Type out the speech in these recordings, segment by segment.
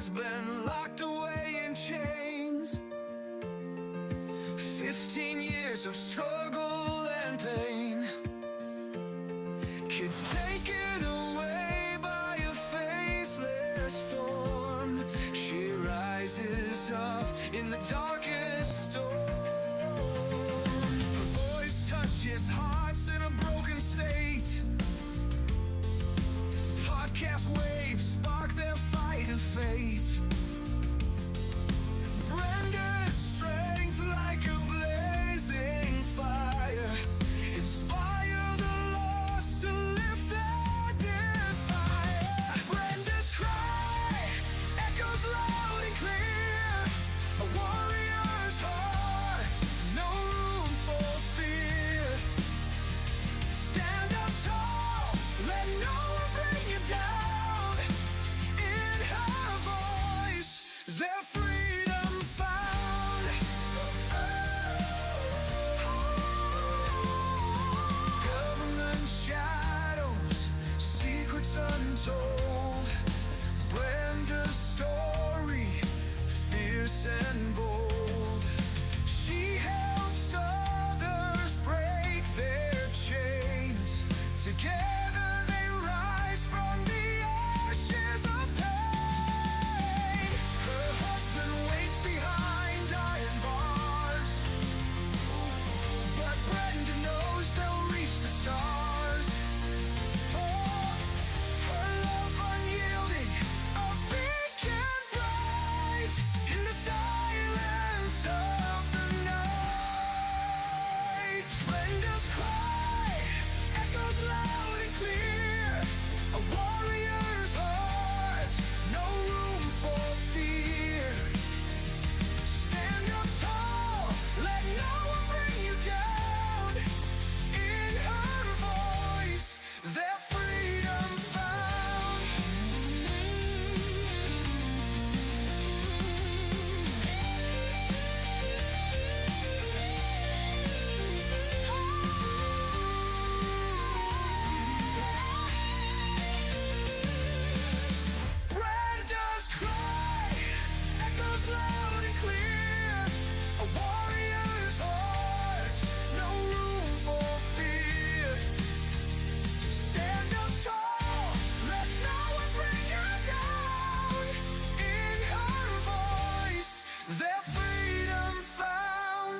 has been locked away in chains. 15 years of struggle and pain. Kids taken away by a faceless form. She rises up in the darkest storm. Her voice touches hearts in a broken state. Podcast waves spark their fight of fate. Brenda's strength like a blazing fire. Inspire the lost to lift their desire. Brenda's cry echoes loud and clear. A warrior's heart, no room for fear. Stand up tall, let no one bring you down. In her voice, their freedom found. Government shadows, secrets untold. Brenda's story, fierce and bold. She helps others break their chains. Together they rise from the ashes of pain. Her husband waits behind iron bars, but Brenda knows they'll reach the stars. Oh, her love unyielding, a beacon bright in the silence of the night. Brenda's cry echoes loud and clear. A warrior's heart, no room for fear. Stand up tall, let no one bring you down. In her voice, their freedom found. Brenda's cry echoes loud and clear. A warrior's heart, no room for fear. Stand up tall, let no one bring you down. In her voice, their freedom found.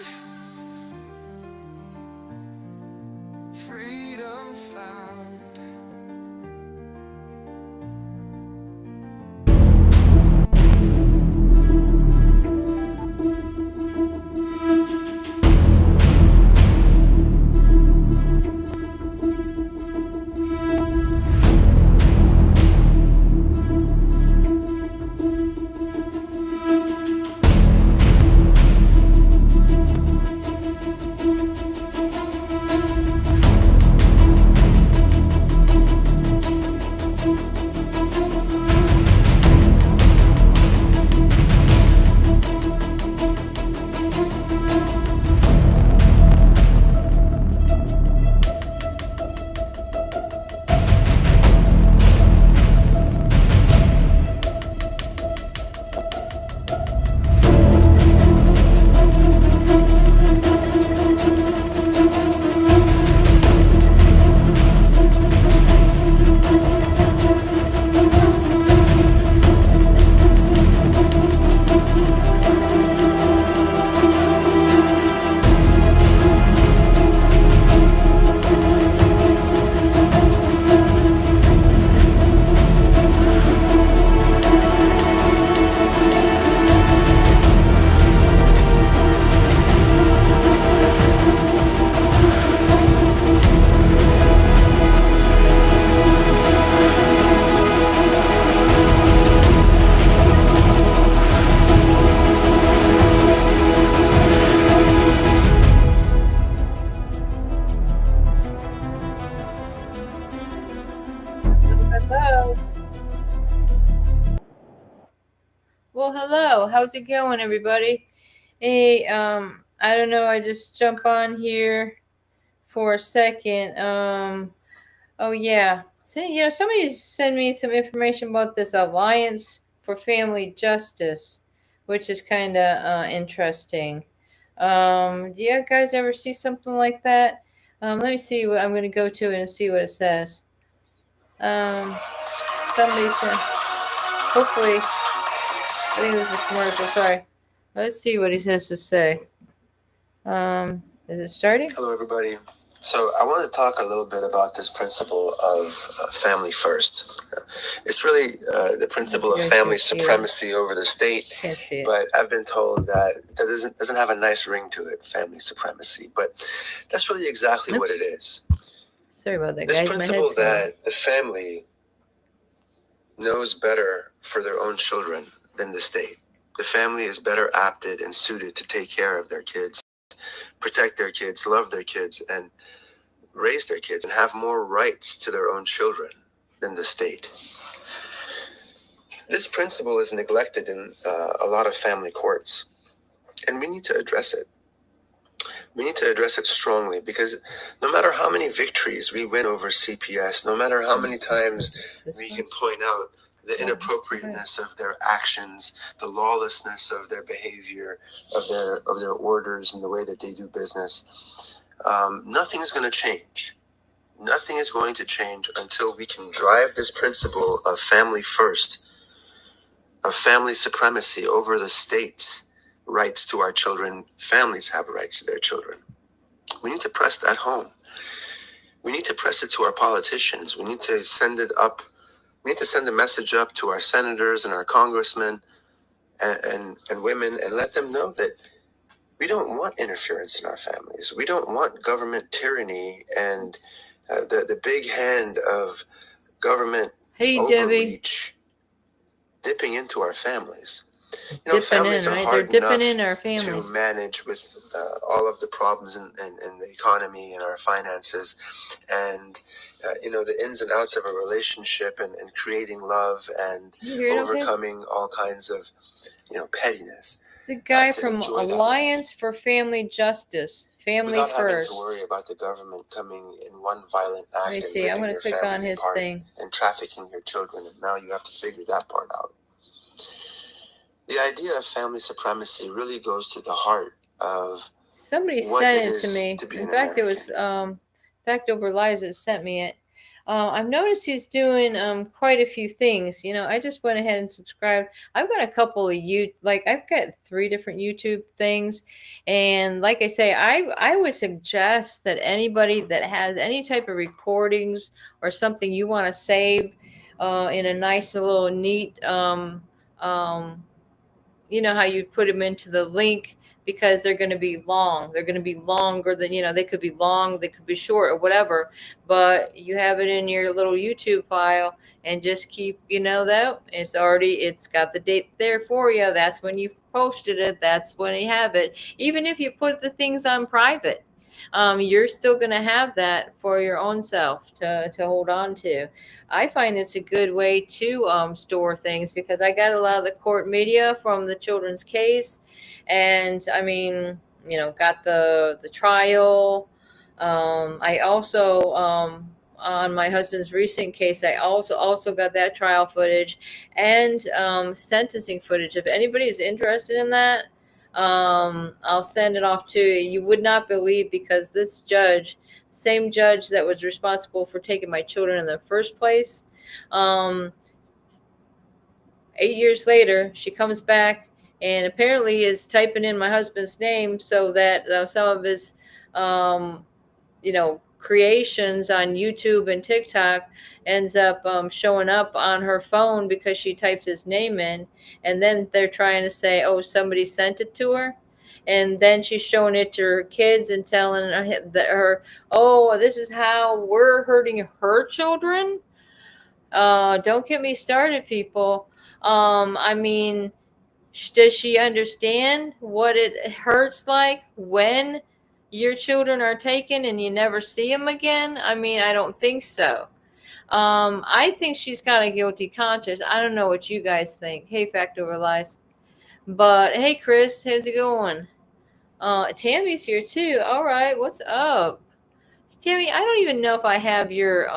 Freedom found. Hello. Well, hello. How's it going, everybody? Hey, I don't know. I just jump on here for a second. Oh yeah. So, somebody sent me some information about this alliance for family justice, which is kind of interesting. Do you guys ever see something like that? Let me see what I'm going to go to it and see what it says. Um, Somebody said, hopefully, I think this is a commercial. Sorry. Let's see what he says to say. Is it starting? Hello, everybody. So I want to talk a little bit about this principle of family first. It's really the principle of family supremacy over the state, but I've been told that it doesn't have a nice ring to it, family supremacy. But that's really exactly what it is. Sorry about that, this guys. principle that the family knows better for their own children than the state. The family is better apted and suited to take care of their kids, protect their kids, love their kids, and raise their kids, and have more rights to their own children than the state. This principle is neglected in a lot of family courts, and we need to address it. We need to address it strongly, because no matter how many victories we win over CPS, no matter how many times we can point out the inappropriateness of their actions, the lawlessness of their behavior, of their orders and the way that they do business, nothing is going to change. Nothing is going to change until we can drive this principle of family first, of family supremacy over the state's rights to our children. Families have rights to their children. We need to press that home. We need to press it to our politicians. We need to send it up. We need to send the message up to our senators and our congressmen and women, and let them know that we don't want interference in our families. We don't want government tyranny and the big hand of government overreach dipping into our families. You know, families are hard enough to manage with all of the problems in the economy and our finances, and the ins and outs of a relationship, and creating love and overcoming all kinds of pettiness. It's a guy from Alliance for Family Justice, Family Without First. Having to worry about the government coming in one violent act. Let me see. I'm going to click on his thing. And trafficking your children, and now you have to figure that part out. The idea of family supremacy really goes to the heart of somebody sent it to me. In fact, it was over Liza sent me it. I've noticed he's doing quite a few things. I just went ahead and subscribed. I've got a couple of I've got 3 different YouTube things, and like I say, I would suggest that anybody that has any type of recordings or something you want to save in a nice little neat you know how you put them into the link, because they're going to be long. They're going to be longer than, they could be long, they could be short or whatever, but you have it in your little YouTube file and just keep, that it's got the date there for you. That's when you posted it. That's when you have it. Even if you put the things on private, you're still going to have that for your own self to hold on to. I find it's a good way to store things, because I got a lot of the court media from the children's case, and got the trial. I also on my husband's recent case, I also got that trial footage and sentencing footage. If anybody is interested in that, I'll send it off to you. You would not believe, because this judge, same judge that was responsible for taking my children in the first place, 8 years later, she comes back and apparently is typing in my husband's name so that some of his, creations on YouTube and TikTok ends up showing up on her phone because she typed his name in. And then they're trying to say, oh, somebody sent it to her. And then she's showing it to her kids and telling her, oh, this is how we're hurting her children. Don't get me started, people. Does she understand what it hurts like when your children are taken and you never see them again? I don't think so. I think she's got a guilty conscience. I don't know what you guys think. Hey, Fact Over Lies. But hey, Chris, how's it going? Tammy's here too. All right, what's up? Tammy, I don't even know if I have your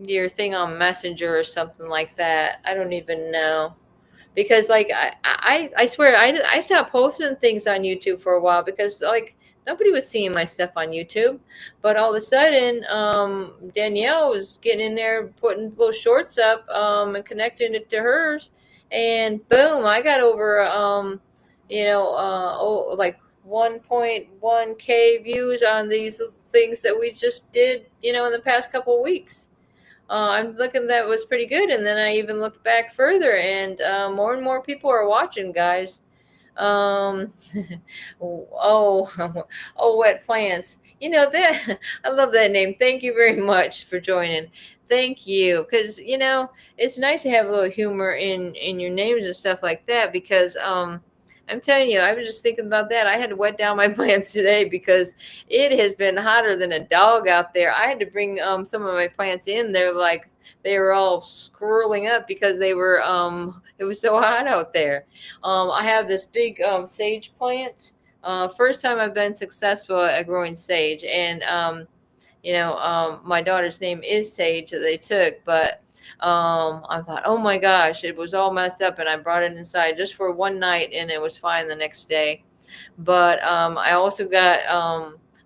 your thing on Messenger or something like that. I don't even know. Because like I swear I stopped posting things on YouTube for a while because like nobody was seeing my stuff on YouTube, but all of a sudden Danielle was getting in there putting little shorts up and connecting it to hers, and boom, I got over like 1.1K views on these things that we just did in the past couple of weeks. I'm looking that was pretty good, and then I even looked back further, and more and more people are watching, guys. Um, oh, oh, wet plants. That I love that name. Thank you very much for joining. Thank you, because it's nice to have a little humor in your names and stuff like that. Because I'm telling you, I was just thinking about that. I had to wet down my plants today because it has been hotter than a dog out there. I had to bring some of my plants in. They're like they were all swirling up because they were it was so hot out there. I have this big sage plant. First time I've been successful at growing sage, and my daughter's name is Sage that they took, but I thought, oh my gosh, it was all messed up, and I brought it inside just for one night, and it was fine the next day. But I also got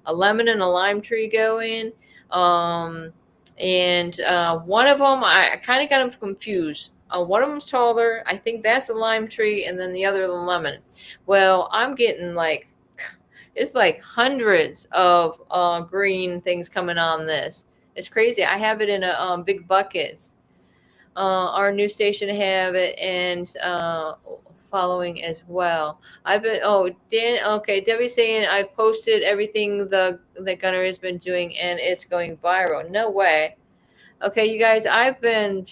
a lemon and a lime tree going. And one of them, I kind of got them confused. One of them's taller. I think that's a lime tree, and then the other the lemon. Well, I'm getting like it's like hundreds of green things coming on this. It's crazy. I have it in a big buckets. Our new station have it, and following as well. I've been Dan. Okay, Debbie's saying I posted everything the Gunner has been doing, and it's going viral. No way. Okay, you guys, I can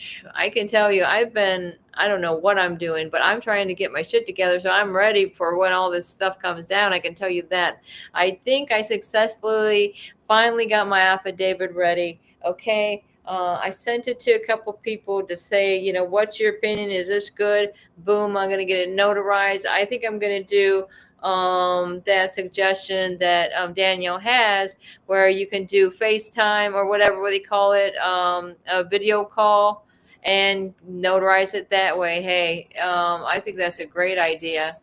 tell you, I don't know what I'm doing, but I'm trying to get my shit together so I'm ready for when all this stuff comes down. I can tell you that. I think I successfully finally got my affidavit ready. Okay. I sent it to a couple people to say, what's your opinion? Is this good? Boom, I'm going to get it notarized. I think I'm going to do that suggestion that Danielle has, where you can do FaceTime or whatever they call it, a video call, and notarize it that way. Hey, I think that's a great idea.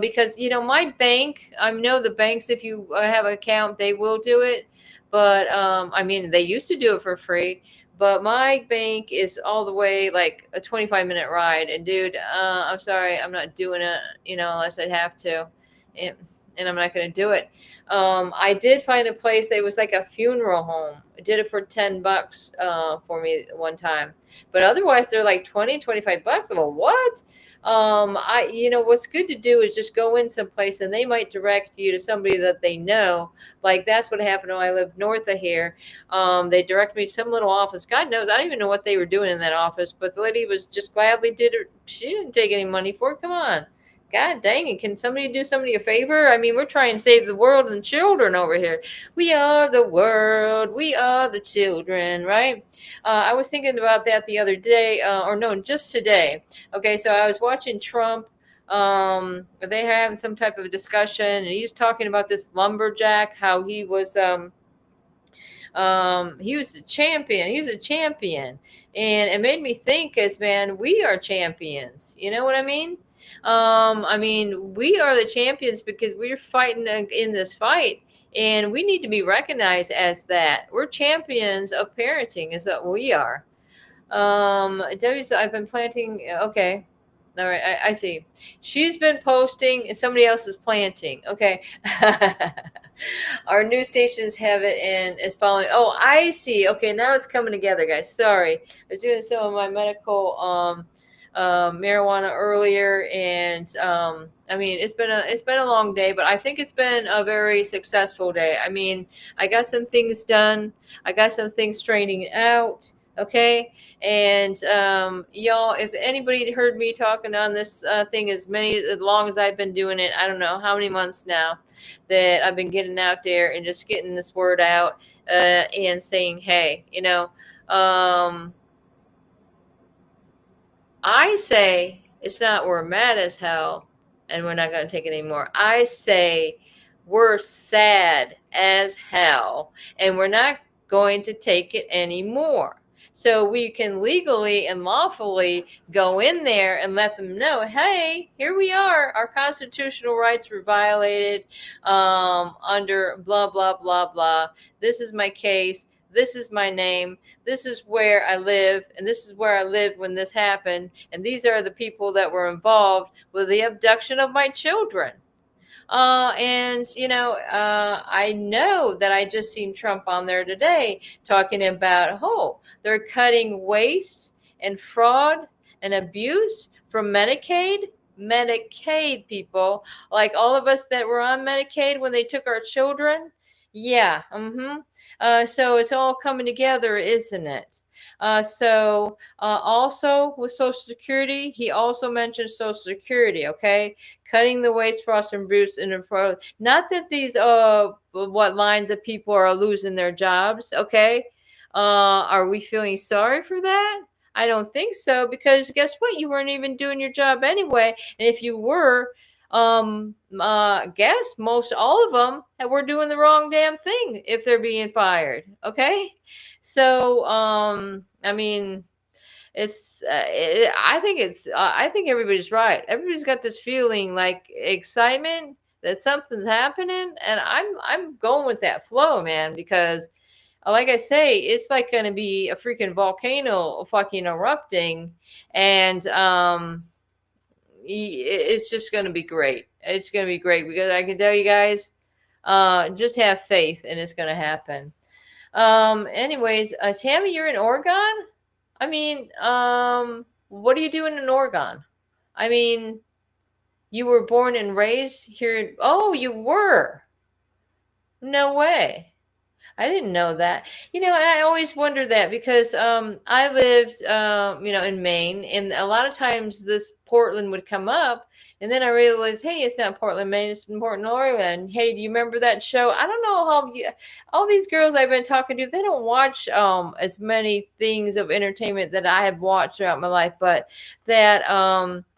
Because my bank, I know the banks, if you have an account, they will do it. But I mean, they used to do it for free. But my bank is all the way like a 25-minute ride. And dude, I'm sorry, I'm not doing it, unless I have to. And I'm not going to do it. I did find a place that was like a funeral home. I did it for $10 for me one time. But otherwise, they're like 20, $25. I'm like, what? What's good to do is just go in someplace and they might direct you to somebody that they know. Like that's what happened when I lived north of here. They directed me to some little office. God knows, I don't even know what they were doing in that office, but the lady was just gladly did it. She didn't take any money for it. Come on. God dang it. Can somebody do somebody a favor? I mean, we're trying to save the world and children over here. We are the world. We are the children, right? I was thinking about that the other day, or no, just today. Okay, so I was watching Trump. They were having some type of discussion, and he was talking about this lumberjack, how he was a champion. He's a champion. And it made me think as man, we are champions. You know what I mean? We are the champions because we're fighting in this fight, and we need to be recognized as that. We're champions of parenting, is what we are. I've been planting. Okay. All right. I see. She's been posting and somebody else is planting. Okay. Our news stations have it and is following. Oh, I see. Okay. Now it's coming together, guys. Sorry. I was doing some of my medical, marijuana earlier, and it's been a long day, but I think it's been a very successful day. I mean, I got some things done. I got some things straightening out. Okay. And y'all, if anybody heard me talking on this thing as long as I've been doing it, I don't know how many months now that I've been getting out there and just getting this word out and saying, hey, I say it's not we're mad as hell and we're not going to take it anymore. I say we're sad as hell and we're not going to take it anymore. so we can legally and lawfully go in there and let them know, hey, here we are, our constitutional rights were violated under blah blah blah blah. This is my case, this is my name, this is where I live, and this is where I lived when this happened, and these are the people that were involved with the abduction of my children. And I know that I just seen Trump on there today talking about, oh, they're cutting waste and fraud and abuse from Medicaid people, like all of us that were on Medicaid when they took our children. Yeah. So it's all coming together, isn't it? Also with Social Security, he also mentioned Social Security. Okay, cutting the waste, frost, and bruce in the not that these what lines of people are losing their jobs. Okay, are we feeling sorry for that? I don't think so, because guess what? You weren't even doing your job anyway, and if you were, guess most all of them were doing the wrong damn thing if they're being fired. Okay, so I mean, I think everybody's right. Everybody's got this feeling like excitement that something's happening, and I'm going with that flow, man, because like I say, it's like going to be a freaking volcano fucking erupting, and it's just going to be great. It's going to be great, because I can tell you guys, just have faith and it's going to happen. Anyways, Tammy, you're in Oregon? I mean, what are you doing in Oregon? I mean, you were born and raised here. Oh, you were. No way. I didn't know that. And I always wonder that, because I lived, in Maine, and a lot of times this Portland would come up, and then I realized, hey, it's not Portland, Maine, it's Portland, Oregon. Hey, do you remember that show? I don't know how all these girls I've been talking to, they don't watch as many things of entertainment that I have watched throughout my life, but that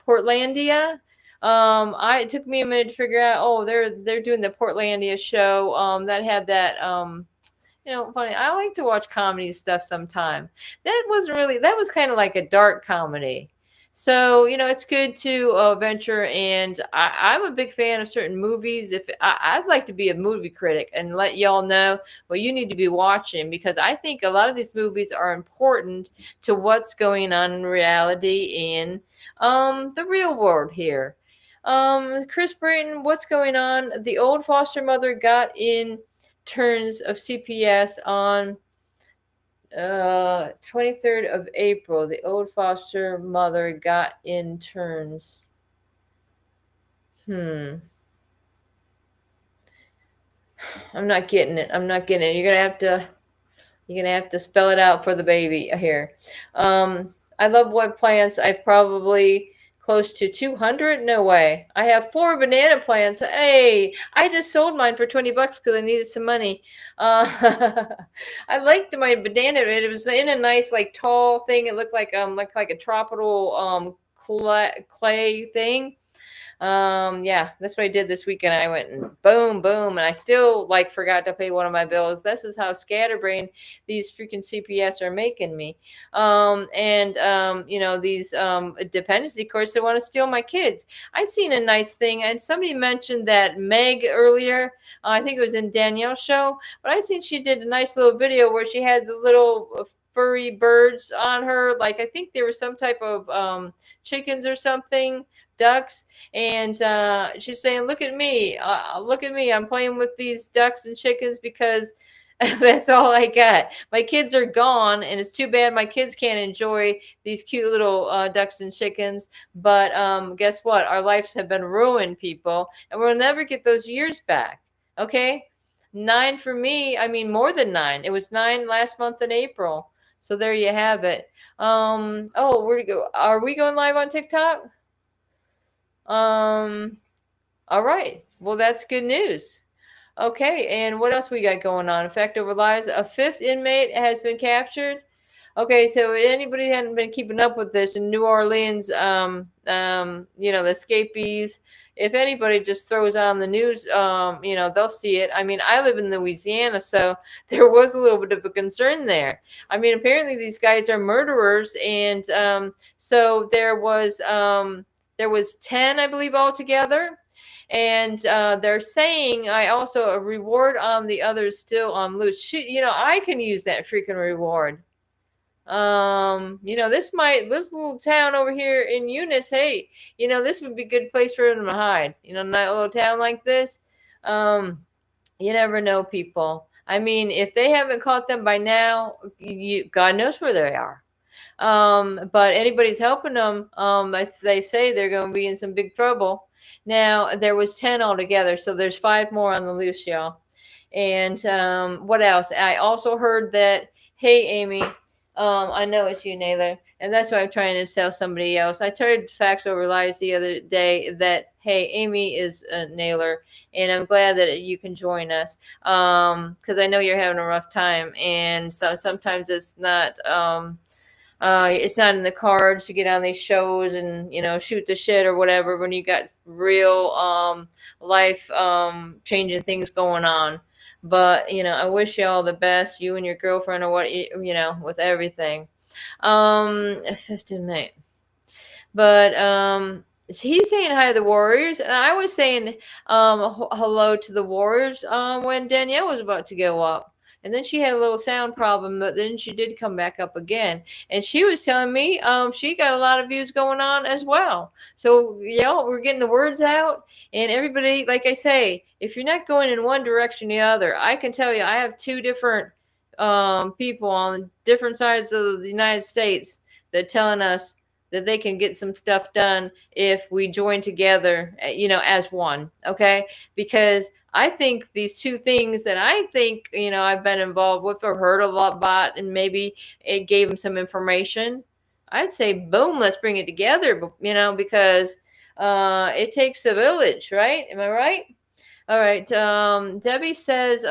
Portlandia. It took me a minute to figure out. Oh, they're doing the Portlandia show. That had that. Funny. I like to watch comedy stuff sometime. That was kind of like a dark comedy. So, it's good to venture. And I'm a big fan of certain movies. I'd like to be a movie critic and let y'all know what you need to be watching, because I think a lot of these movies are important to what's going on in reality in the real world here. Chris Brayton, what's going on? The old foster mother got in turns of CPS on 23rd of April. The old foster mother got in turns. I'm not getting it. You're gonna have to spell it out for the baby here. I love what plants. I probably close to 200. No way. I have 4 banana plants. Hey, I just sold mine for $20 because I needed some money. I liked my banana. It was in a nice, like, tall thing. It looked like a tropical clay thing. Yeah, that's what I did this weekend. I went and boom, boom, and I still forgot to pay one of my bills. This is how scatterbrained these freaking CPS are making me. These dependency courts, they want to steal my kids. I seen a nice thing, and somebody mentioned that Meg earlier. I think it was in Danielle's show, but I seen she did a nice little video where she had the little furry birds on her. I think there was some type of chickens or something, ducks, and she's saying, look at me, I'm playing with these ducks and chickens because that's all I got. My kids are gone, and it's too bad my kids can't enjoy these cute little ducks and chickens, but guess what, our lives have been ruined, people, and we'll never get those years back. Okay, 9 for me. I mean, more than 9. It was 9 last month in April. So there you have it. Where to go? Are we going live on TikTok? All right. Well, that's good news. Okay, and what else we got going on? Effect over lives. A 5th inmate has been captured. Okay, so anybody hadn't been keeping up with this in New Orleans, the escapees, if anybody just throws on the news, they'll see it. I mean, I live in Louisiana, so there was a little bit of a concern there. I mean, apparently these guys are murderers, and so there was 10, I believe, altogether. And they're saying I also a reward on the others still on loose. I can use that freaking reward. This little town over here in Eunice, hey, this would be a good place for them to hide. Not a little town like this. You never know, people. I mean, if they haven't caught them by now, God knows where they are. But anybody's helping them, they say they're going to be in some big trouble. Now, there was 10 altogether, so there's 5 more on the loose, y'all. And what else? I also heard that, hey, Amy, I know it's you, Naylor, and that's why I'm trying to tell somebody else. I tried Facts Over Lies the other day that, hey, Amy is a Naylor, and I'm glad that you can join us, because I know you're having a rough time, and so sometimes it's not in the cards to get on these shows and shoot the shit or whatever when you got real life changing things going on. But I wish you all the best, you and your girlfriend, or what with everything. 15 minutes. But he's saying hi to the Warriors, and I was saying hello to the Warriors when Danielle was about to go up. And then she had a little sound problem, but then she did come back up again. And she was telling me she got a lot of views going on as well. So, y'all, we're getting the words out. And everybody, like I say, if you're not going in one direction or the other, I can tell you I have 2 different people on different sides of the United States that telling us that they can get some stuff done if we join together, as one. Okay? Because I think these 2 things that I think, I've been involved with or heard a lot about, and maybe it gave them some information. I'd say, boom, let's bring it together, because it takes a village, right? Am I right? All right. Debbie says,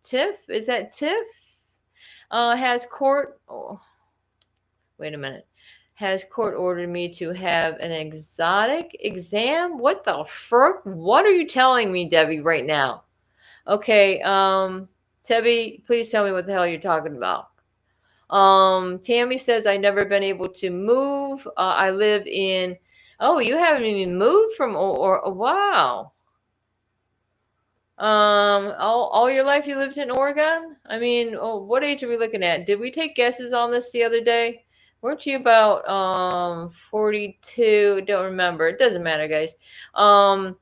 Tiff, is that Tiff? Has court, wait a minute. Has court ordered me to have an exotic exam? What the frick? What are you telling me, Debbie, right now? Okay, Debbie, please tell me what the hell you're talking about. Tammy says, I've never been able to move. I live in, you haven't even moved from, or wow. All your life you lived in Oregon? I mean, what age are we looking at? Did we take guesses on this the other day? Weren't you about 42? Don't remember. It doesn't matter, guys. My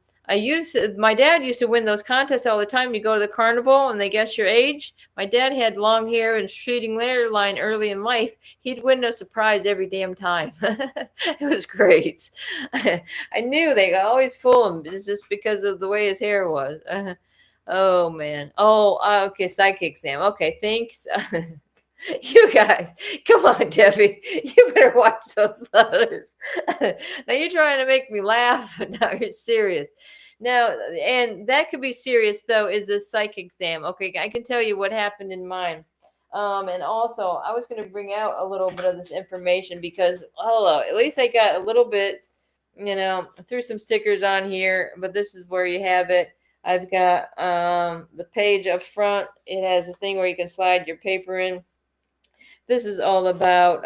dad used to win those contests all the time. You go to the carnival and they guess your age. My dad had long hair and shooting line early in life. He'd win a surprise every damn time. It was great. I knew they could always fool him. It's just because of the way his hair was. Oh man. Okay. Psychic exam. Okay. Thanks. You guys, come on, Debbie. You better watch those letters. Now you're trying to make me laugh. Now you're serious. Now, and that could be serious though, is the psych exam. Okay, I can tell you what happened in mine. And also I was going to bring out a little bit of this information because, at least I got a little bit, threw some stickers on here, but this is where you have it. I've got the page up front. It has a thing where you can slide your paper in. This is all about,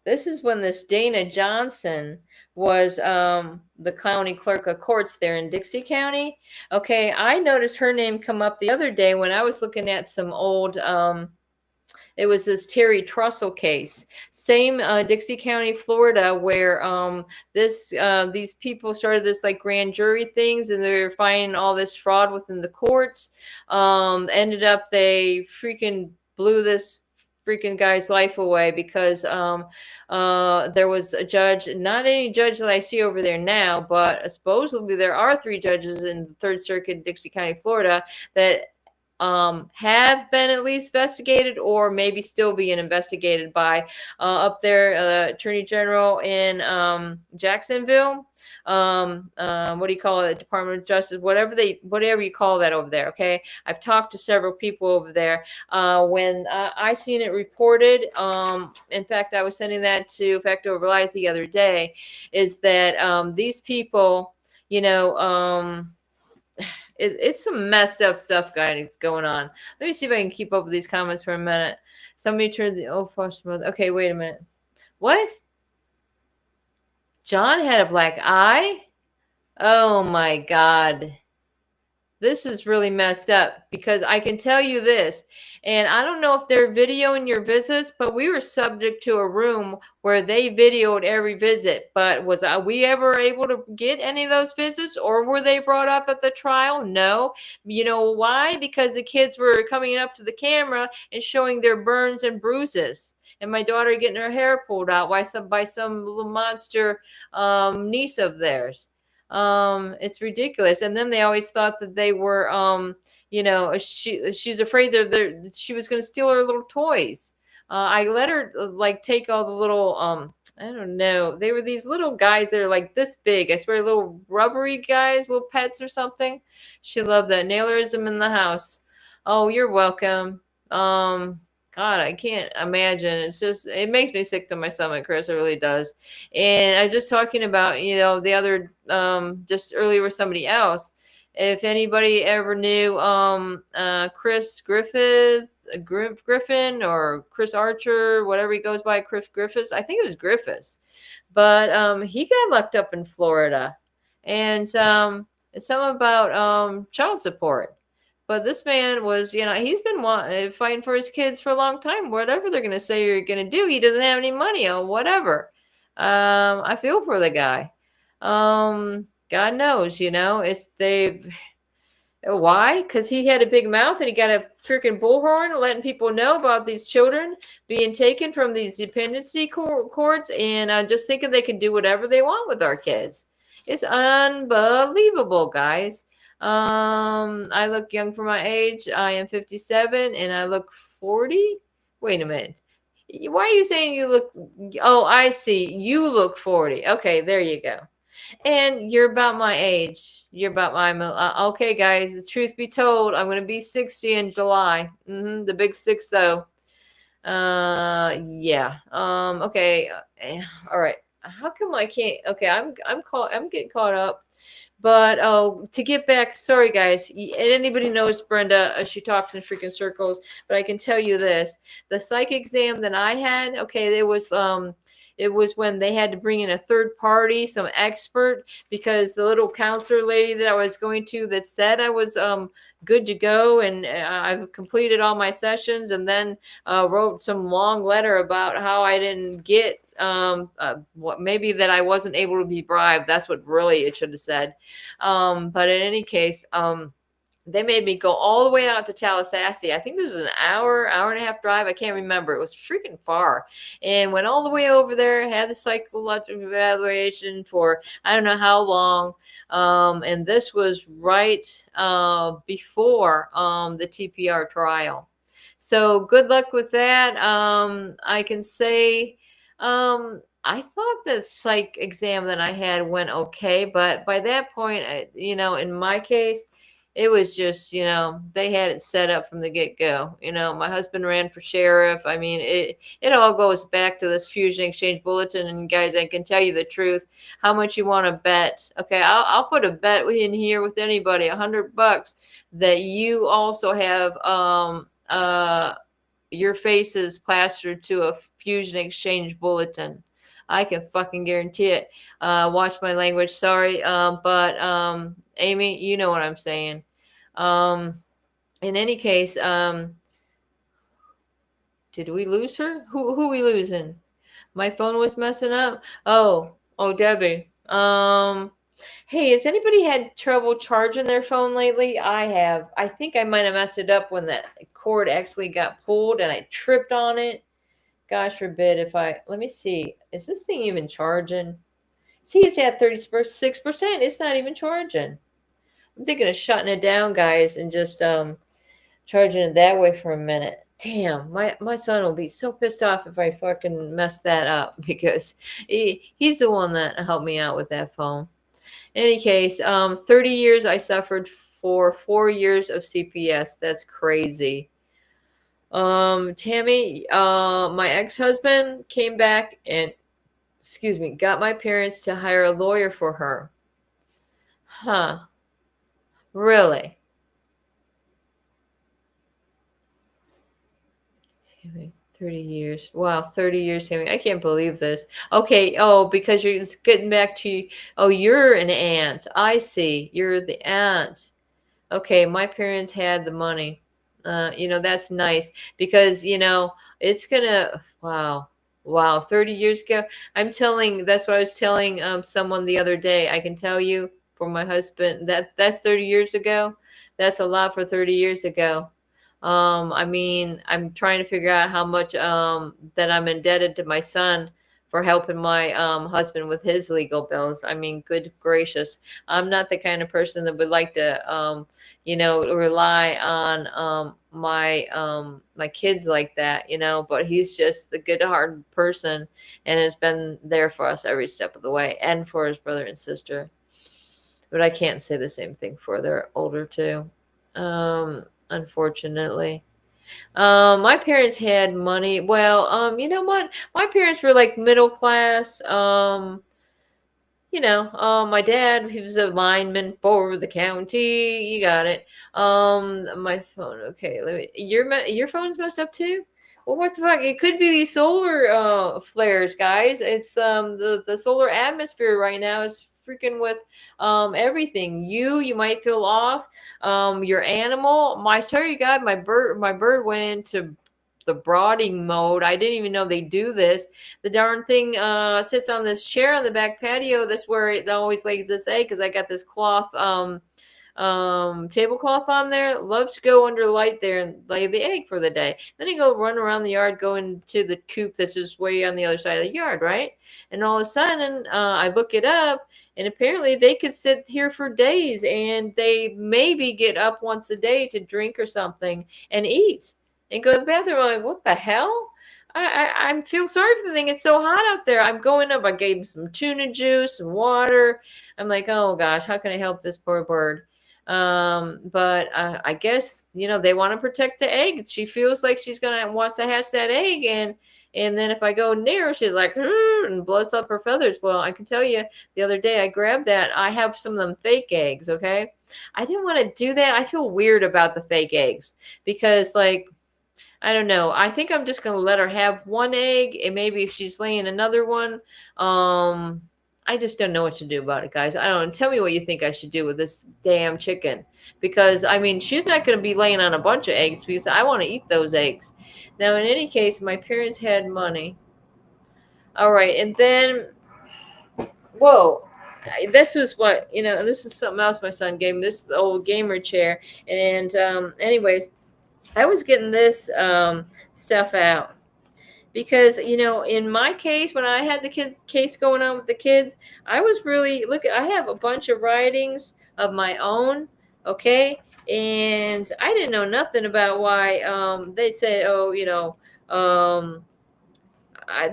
this is when this Dana Johnson was the county clerk of courts there in Dixie County. Okay, I noticed her name come up the other day when I was looking at some old, it was this Terry Trussell case. Same Dixie County, Florida, where these people started this like grand jury things, and they're finding all this fraud within the courts. Ended up they freaking blew this freaking guy's life away because there was a judge, not any judge that I see over there now, but supposedly there are 3 judges in the 3rd Circuit, Dixie County, Florida, that have been at least investigated or maybe still being investigated by up there, Attorney General in Jacksonville. What do you call it? Department of Justice, whatever you call that over there. Okay, I've talked to several people over there. When I seen it reported, in fact, I was sending that to Fact Over Lies the other day. Is that these people, it's some messed up stuff going on. Let me see if I can keep up with these comments for a minute. Somebody turned the foster mother. Okay, wait a minute. What? John had a black eye? Oh my God. This is really messed up, because I can tell you this, and I don't know if they're videoing your visits, but we were subject to a room where they videoed every visit. But was we ever able to get any of those visits, or were they brought up at the trial? No. You know why? Because the kids were coming up to the camera and showing their burns and bruises. And my daughter getting her hair pulled out by some little monster niece of theirs. It's ridiculous. And then they always thought that they were she's afraid that she was going to steal her little toys. I let her like take all the little I don't know, they were these little guys that are like this big, I swear, little rubbery guys, little pets or something. She loved that. Nailerism in the house. Oh, you're welcome. God, I can't imagine. It makes me sick to my stomach, Chris. It really does. And I'm just talking about, the other, just earlier with somebody else. If anybody ever knew Chris Griffin or Chris Archer, whatever he goes by, Chris Griffiths. I think it was Griffiths. But he got locked up in Florida. And it's something about child support. But this man was, he's been fighting for his kids for a long time. Whatever they're going to say you're going to do, he doesn't have any money on whatever. I feel for the guy. God knows, why? Because he had a big mouth and he got a freaking bullhorn letting people know about these children being taken from these dependency courts and just thinking they can do whatever they want with our kids. It's unbelievable, guys. I look young for my age. I am 57 and I look 40. Wait a minute. Why are you saying you look? Oh, I see. You look 40. Okay, there you go. And you're about my age. You're about my okay, guys. The truth be told, I'm going to be 60 in July. The big 60. Yeah. Okay. All right. How come I can't? Okay, I'm getting caught up. But to get back, sorry guys, and anybody knows Brenda, she talks in freaking circles, but I can tell you this, the psych exam that I had, okay, it was when they had to bring in a third party, some expert, because the little counselor lady that I was going to that said I was good to go and I've completed all my sessions, and then wrote some long letter about how I didn't get maybe that I wasn't able to be bribed. That's what really it should have said. But in any case, they made me go all the way out to Tallahassee. I think this was an hour and a half drive. I can't remember. It was freaking far. And went all the way over there, had the psychological evaluation for I don't know how long. And this was right before the TPR trial. So good luck with that. I can say I thought the psych exam that I had went okay, but by that point, in my case, it was just, they had it set up from the get-go. My husband ran for sheriff. I mean, it all goes back to this Fusion Exchange Bulletin. And guys, I can tell you the truth. How much you want to bet? Okay, I'll put a bet in here with anybody, $100, that you also have your face is plastered to a Fusion Exchange Bulletin. I can fucking guarantee it. Watch my language. Sorry. But Amy, you know what I'm saying. In any case, did we lose her? Who we losing? My phone was messing up. Oh, Debbie. Hey, has anybody had trouble charging their phone lately? I have. I think I might have messed it up when that cord actually got pulled and I tripped on it. Gosh forbid let me see. Is this thing even charging? See, it's at 36%. It's not even charging. I'm thinking of shutting it down, guys, and just charging it that way for a minute. Damn, my son will be so pissed off if I fucking mess that up because he's the one that helped me out with that phone. In any case, 30 years I suffered for 4 years of CPS. That's crazy. Tammy, my ex-husband came back and, excuse me, got my parents to hire a lawyer for her. Huh. Really? 30 years. Wow, 30 years, Tammy. I can't believe this. Okay, oh, because you're getting back to, oh, you're an aunt. I see. You're the aunt. Okay, my parents had the money. That's nice because, it's gonna, wow, 30 years ago. That's what I was telling someone the other day. I can tell you for my husband that's 30 years ago. That's a lot for 30 years ago. I mean, I'm trying to figure out how much that I'm indebted to my son for helping my husband with his legal bills. I mean, good gracious. I'm not the kind of person that would like to rely on my kids like that, but he's just a good-hearted person and has been there for us every step of the way and for his brother and sister. But I can't say the same thing for their older two. Unfortunately. My parents had money. Well, you know what? My parents were like middle class. My dad, he was a lineman for the county. You got it. My phone. Okay, your phone's messed up too. Well, what the fuck? It could be these solar flares, guys. It's the solar atmosphere right now is freaking with everything. You might feel off. Your animal. I swear to God, my bird went into the brooding mode. I didn't even know they do this. The darn thing sits on this chair on the back patio. That's where it always lays this egg because I got this cloth tablecloth on there. Loves to go under light there and lay the egg for the day. Then he go run around the yard, go into the coop that's just way on the other side of the yard, right? And all of a sudden, I look it up, and apparently they could sit here for days, and they maybe get up once a day to drink or something and eat and go to the bathroom. I'm like, what the hell? I feel sorry for the thing. It's so hot out there. I'm going up. I gave him some tuna juice, some water. I'm like, oh gosh, how can I help this poor bird? But I guess they want to protect the egg. She feels like she's wants to hatch that egg, and then if I go near, she's like and blows up her feathers. Well, I can tell you, the other day I grabbed that. I have some of them fake eggs. Okay, I didn't want to do that. I feel weird about the fake eggs because I don't know. I think I'm just going to let her have one egg, and maybe if she's laying another one, I just don't know what to do about it, guys. I don't know. Tell me what you think I should do with this damn chicken, because I mean, she's not going to be laying on a bunch of eggs because I want to eat those eggs. Now, in any case, my parents had money. All right, and then whoa. This was what, this is something else my son gave me. This is the old gamer chair. And anyways, I was getting this stuff out because, in my case, when I had the kids case going on with the kids, I was really I have a bunch of writings of my own. Okay. And I didn't know nothing about why they'd say, oh,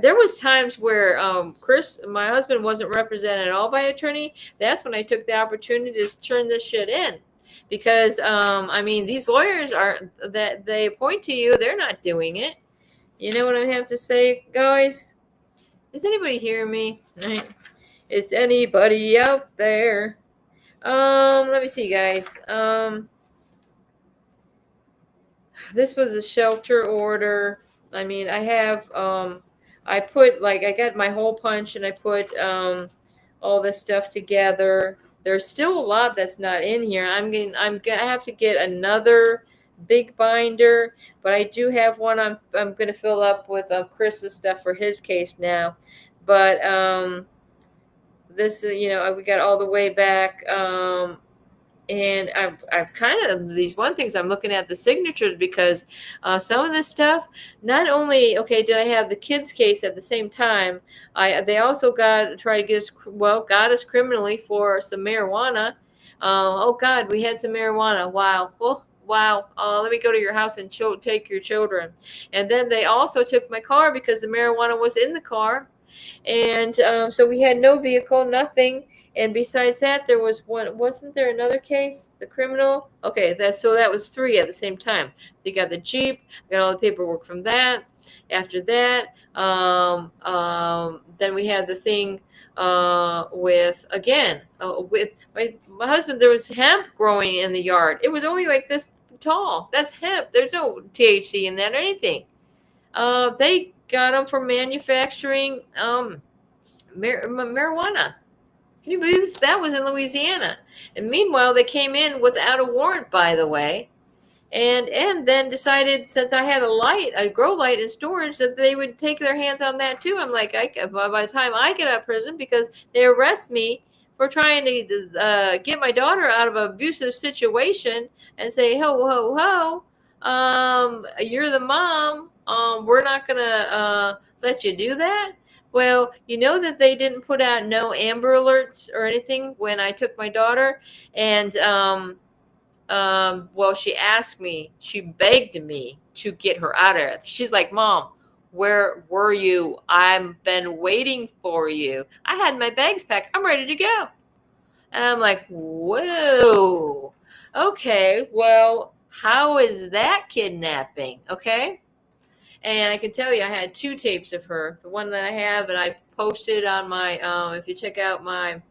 there was times where Chris, my husband, wasn't represented at all by attorney. That's when I took the opportunity to turn this shit in. Because I mean, these lawyers are that they appoint to you, they're not doing it. You know what I have to say, guys? Is anybody hearing me? Is anybody out there? Let me see, guys. This was a shelter order. I mean, I have I put I got my hole punch and I put all this stuff together. There's still a lot that's not in here. I have to get another big binder, but I do have one I'm going to fill up with Chris's stuff for his case now. But this we got all the way back and I've kind of these one things I'm looking at the signatures because some of this stuff, not only did I have the kids case at the same time, they also got us criminally for some marijuana. Oh God, we had some marijuana. Wow. wow, let me go to your house and take your children. And then they also took my car because the marijuana was in the car. And so we had no vehicle, nothing. And besides that, there was one. Wasn't there another case? The criminal. Okay, that was three at the same time. So you got the Jeep, got all the paperwork from that. After that, then we had the thing with my husband. There was hemp growing in the yard. It was only like this tall. That's hemp. There's no THC in that or anything. They got them for manufacturing marijuana. Can you believe this? That was in Louisiana. And meanwhile, they came in without a warrant, by the way, and then decided, since I had a grow light in storage, that they would take their hands on that too. I'm like, by the time I get out of prison, because they arrest me for trying to get my daughter out of an abusive situation and say, ho, ho, ho, you're the mom. We're not going to let you do that. Well, you know that they didn't put out no Amber Alerts or anything when I took my daughter. And, well, she begged me to get her out of it. She's like, Mom, where were you? I've been waiting for you. I had my bags packed. I'm ready to go. And I'm like, whoa. Okay, well, how is that kidnapping? Okay. And I can tell you, I had 2 tapes of her. The one that I have, and I posted on my, if you check out my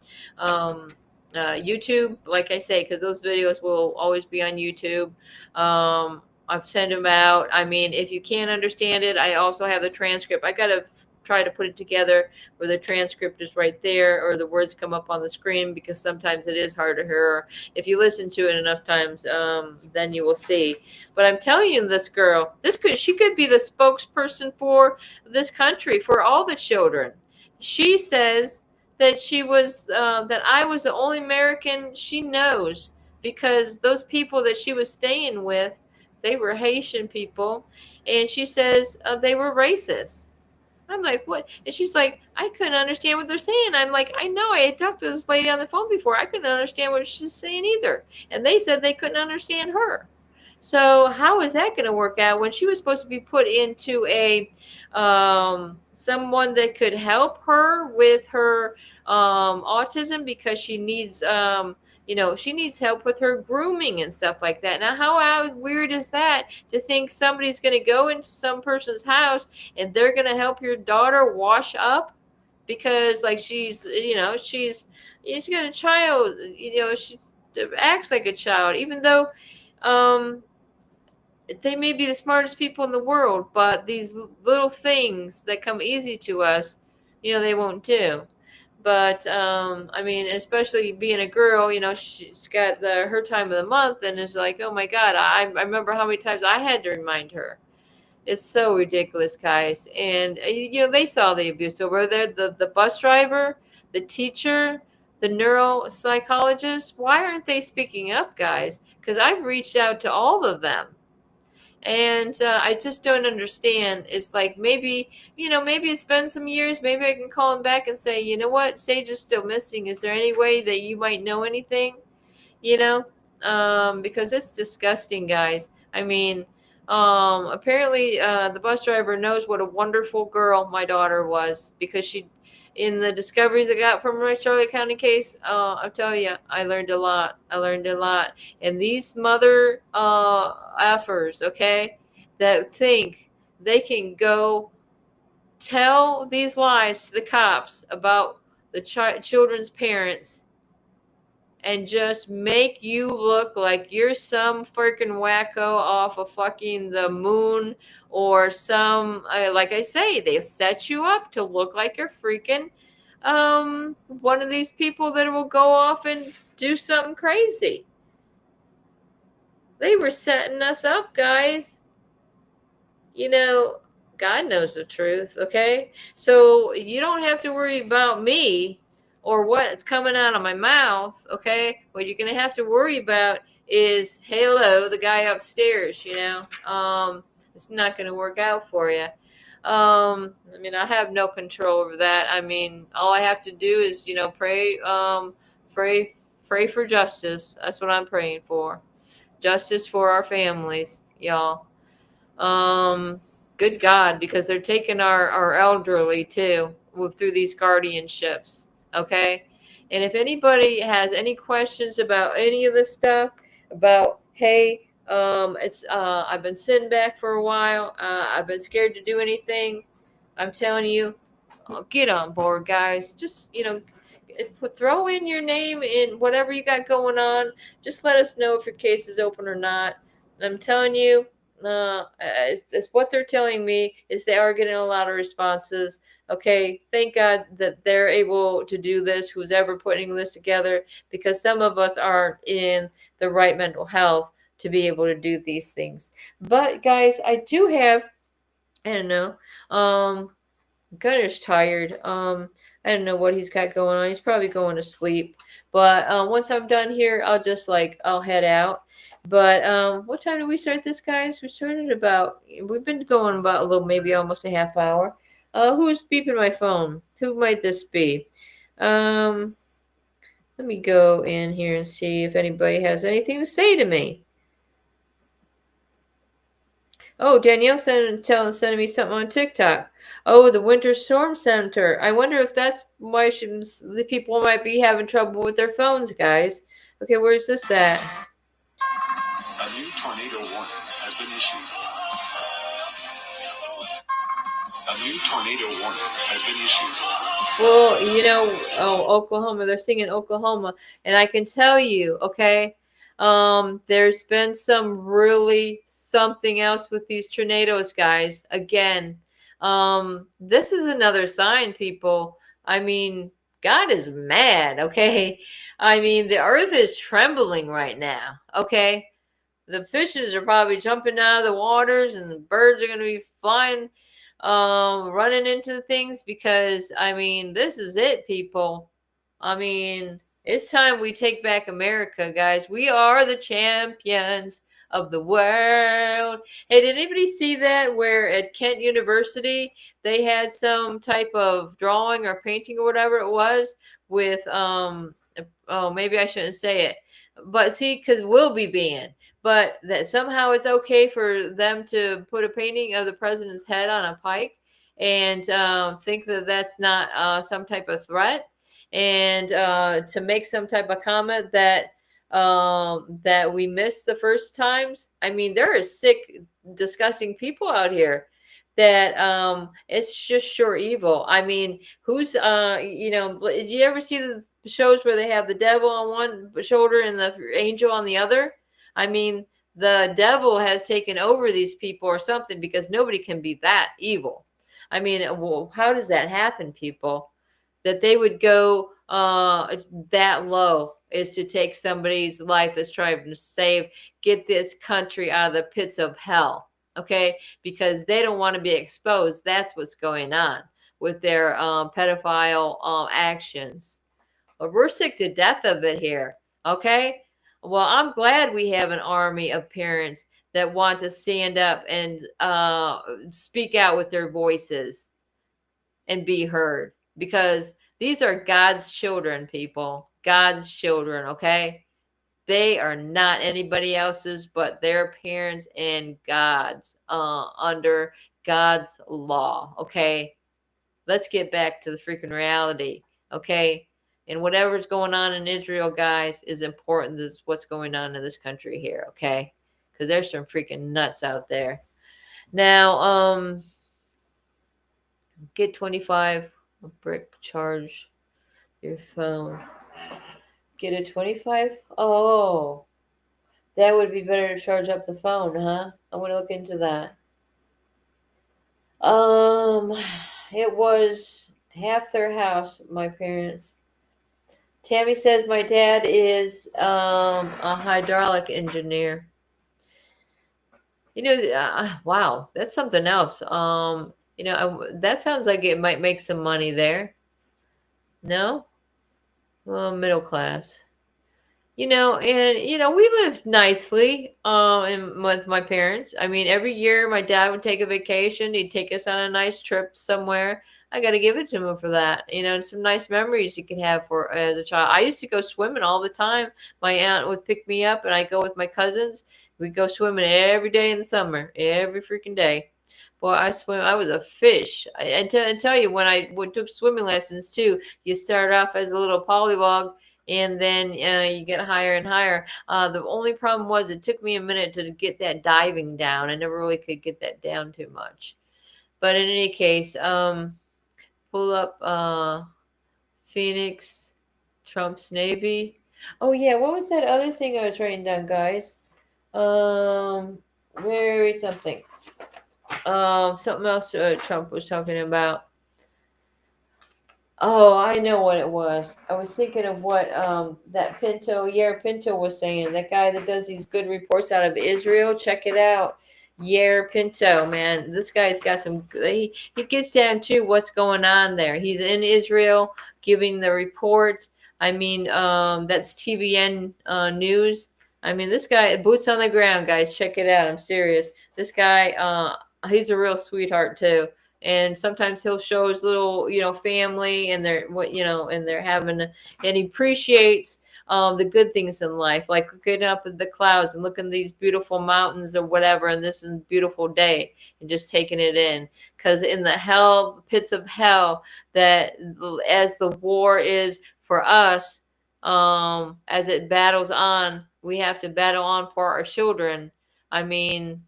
YouTube, like I say, because those videos will always be on YouTube. I've sent them out. I mean, if you can't understand it, I also have the transcript. I got to try to put it together where the transcript is right there or the words come up on the screen, because sometimes it is hard to hear. If you listen to it enough times, then you will see. But I'm telling you, this girl, she could be the spokesperson for this country, for all the children. She says that that I was the only American she knows, because those people that she was staying with, they were Haitian people, and she says they were racist. I'm like, what? And she's like, I couldn't understand what they're saying. I'm like, I know. I had talked to this lady on the phone before. I couldn't understand what she's saying either. And they said they couldn't understand her. So how is that going to work out when she was supposed to be put into a someone that could help her with her autism, because she needs she needs help with her grooming and stuff like that. Now, how weird is that, to think somebody's going to go into some person's house and they're going to help your daughter wash up because, like, she's got a child, she acts like a child, even though they may be the smartest people in the world, but these little things that come easy to us, they won't do. But I mean, especially being a girl, she's got her time of the month, and it's like, oh my God, I remember how many times I had to remind her. It's so ridiculous, guys. And they saw the abuse. So were there the bus driver, the teacher, the neuropsychologist? Why aren't they speaking up, guys? Because I've reached out to all of them. And I just don't understand. It's like, maybe it's been some years. Maybe I can call him back and say, you know what, Sage is still missing. Is there any way that you might know anything? Because it's disgusting, guys. I mean, apparently the bus driver knows what a wonderful girl my daughter was, because in the discoveries I got from my Charlotte County case, I'll tell you, I learned a lot. And these mother effers, okay, that think they can go tell these lies to the cops about the children's parents and just make you look like you're some freaking wacko off of fucking the moon, or some, like I say, they set you up to look like you're freaking one of these people that will go off and do something crazy. They were setting us up, guys. God knows the truth, okay? So you don't have to worry about me or what's coming out of my mouth, okay? What you're going to have to worry about is, hello, the guy upstairs, it's not going to work out for you. I mean, I have no control over that. I mean, all I have to do is, pray for justice. That's what I'm praying for. Justice for our families, y'all. Good God, because they're taking our elderly too through these guardianships. Okay. And if anybody has any questions about any of this stuff, about, hey, it's I've been sitting back for a while. I've been scared to do anything. I'm telling you, get on board, guys. Just, throw in your name in whatever you got going on. Just let us know if your case is open or not. I'm telling you, it's what they're telling me is they are getting a lot of responses. Okay, thank God that they're able to do this, who's ever putting this together, because some of us aren't in the right mental health to be able to do these things. But guys, I do have, I don't know, Gunner's tired. I don't know what he's got going on. He's probably going to sleep. But once I'm done here, I'll head out. But what time did we start this, guys? We've been going about a little, maybe almost a half hour. Who's beeping my phone? Who might this be? Let me go in here and see if anybody has anything to say to me. Oh, Danielle sending me something on TikTok. Oh, the Winter Storm Center. I wonder if that's why the people might be having trouble with their phones, guys. Okay, where's this at? A new tornado warning has been issued. A new tornado warning has been issued. Well, Oklahoma. They're singing Oklahoma, and I can tell you, okay, there's been some really something else with these tornadoes, guys. Again, this is another sign, people. I mean, God is mad, okay? I mean, the earth is trembling right now, okay? The fishes are probably jumping out of the waters, and the birds are going to be flying, running into the things, because I mean, this is it, people. I mean, it's time we take back America, guys. We are the champions of the world. Hey, did anybody see that where at Kent University they had some type of drawing or painting or whatever it was with oh, maybe I shouldn't say it, but see, because we'll be banned, but that somehow it's okay for them to put a painting of the president's head on a pike and think that that's not some type of threat, and to make some type of comment that we missed the first times. I mean, there are sick, disgusting people out here that it's just sure evil. I mean, who's did you ever see the shows where they have the devil on one shoulder and the angel on the other? I mean, the devil has taken over these people or something, because nobody can be that evil. I mean, well, how does that happen, people? That they would go that low is to take somebody's life that's trying to get this country out of the pits of hell. Okay, because they don't want to be exposed. That's what's going on with their pedophile actions. Well, we're sick to death of it here. Okay, well, I'm glad we have an army of parents that want to stand up and speak out with their voices and be heard, because these are God's children, people. God's children, okay? They are not anybody else's but their parents and God's, under God's law, okay? Let's get back to the freaking reality, okay? And whatever's going on in Israel, guys, is important as what's going on in this country here, okay? Because there's some freaking nuts out there. Now, get 25 a brick, charge your phone. Get a 25? Oh, that would be better to charge up the phone, huh? I'm going to look into that. It was half their house, my parents. Tammy says my dad is a hydraulic engineer. Wow, that's something else. That sounds like it might make some money there. No? Well, middle class. We lived nicely with my parents. I mean, every year my dad would take a vacation. He'd take us on a nice trip somewhere. I got to give it to him for that. And some nice memories you can have for as a child. I used to go swimming all the time. My aunt would pick me up, and I go with my cousins. We go swimming every day in the summer, every freaking day. Boy, I swim. I was a fish. And tell you, when I took swimming lessons too, you start off as a little pollywog, and then you get higher and higher. The only problem was it took me a minute to get that diving down. I never really could get that down too much. But in any case, pull up Phoenix, Trump's Navy. Oh yeah, what was that other thing I was writing down, guys? Where is something? Something else Trump was talking about. Oh, I know what it was. I was thinking of what that Yair Pinto was saying. That guy that does these good reports out of Israel. Check it out. Yair Pinto, man. This guy's got some he gets down to what's going on there. He's in Israel giving the report. I mean, that's TVN news. I mean, this guy, boots on the ground, guys. Check it out. I'm serious. This guy, he's a real sweetheart too. And sometimes he'll show his little, family, and they're having, and he appreciates the good things in life, like looking up at the clouds and looking at these beautiful mountains or whatever, and this is a beautiful day, and just taking it in. Because in the pits of hell, that as the war is for us, as it battles on, we have to battle on for our children. I mean,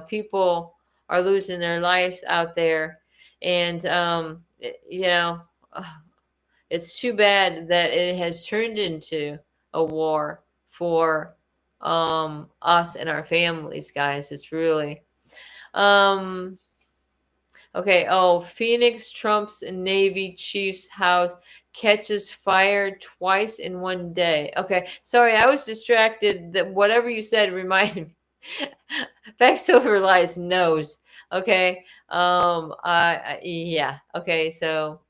people are losing their lives out there. And, it's too bad that it has turned into a war for us and our families, guys. It's really. Okay. Oh, Phoenix, Trump's Navy chief's house catches fire twice in one day. Okay. Sorry, I was distracted. That whatever you said reminded me. Back Silver Lies knows. Okay. Yeah. Okay. So.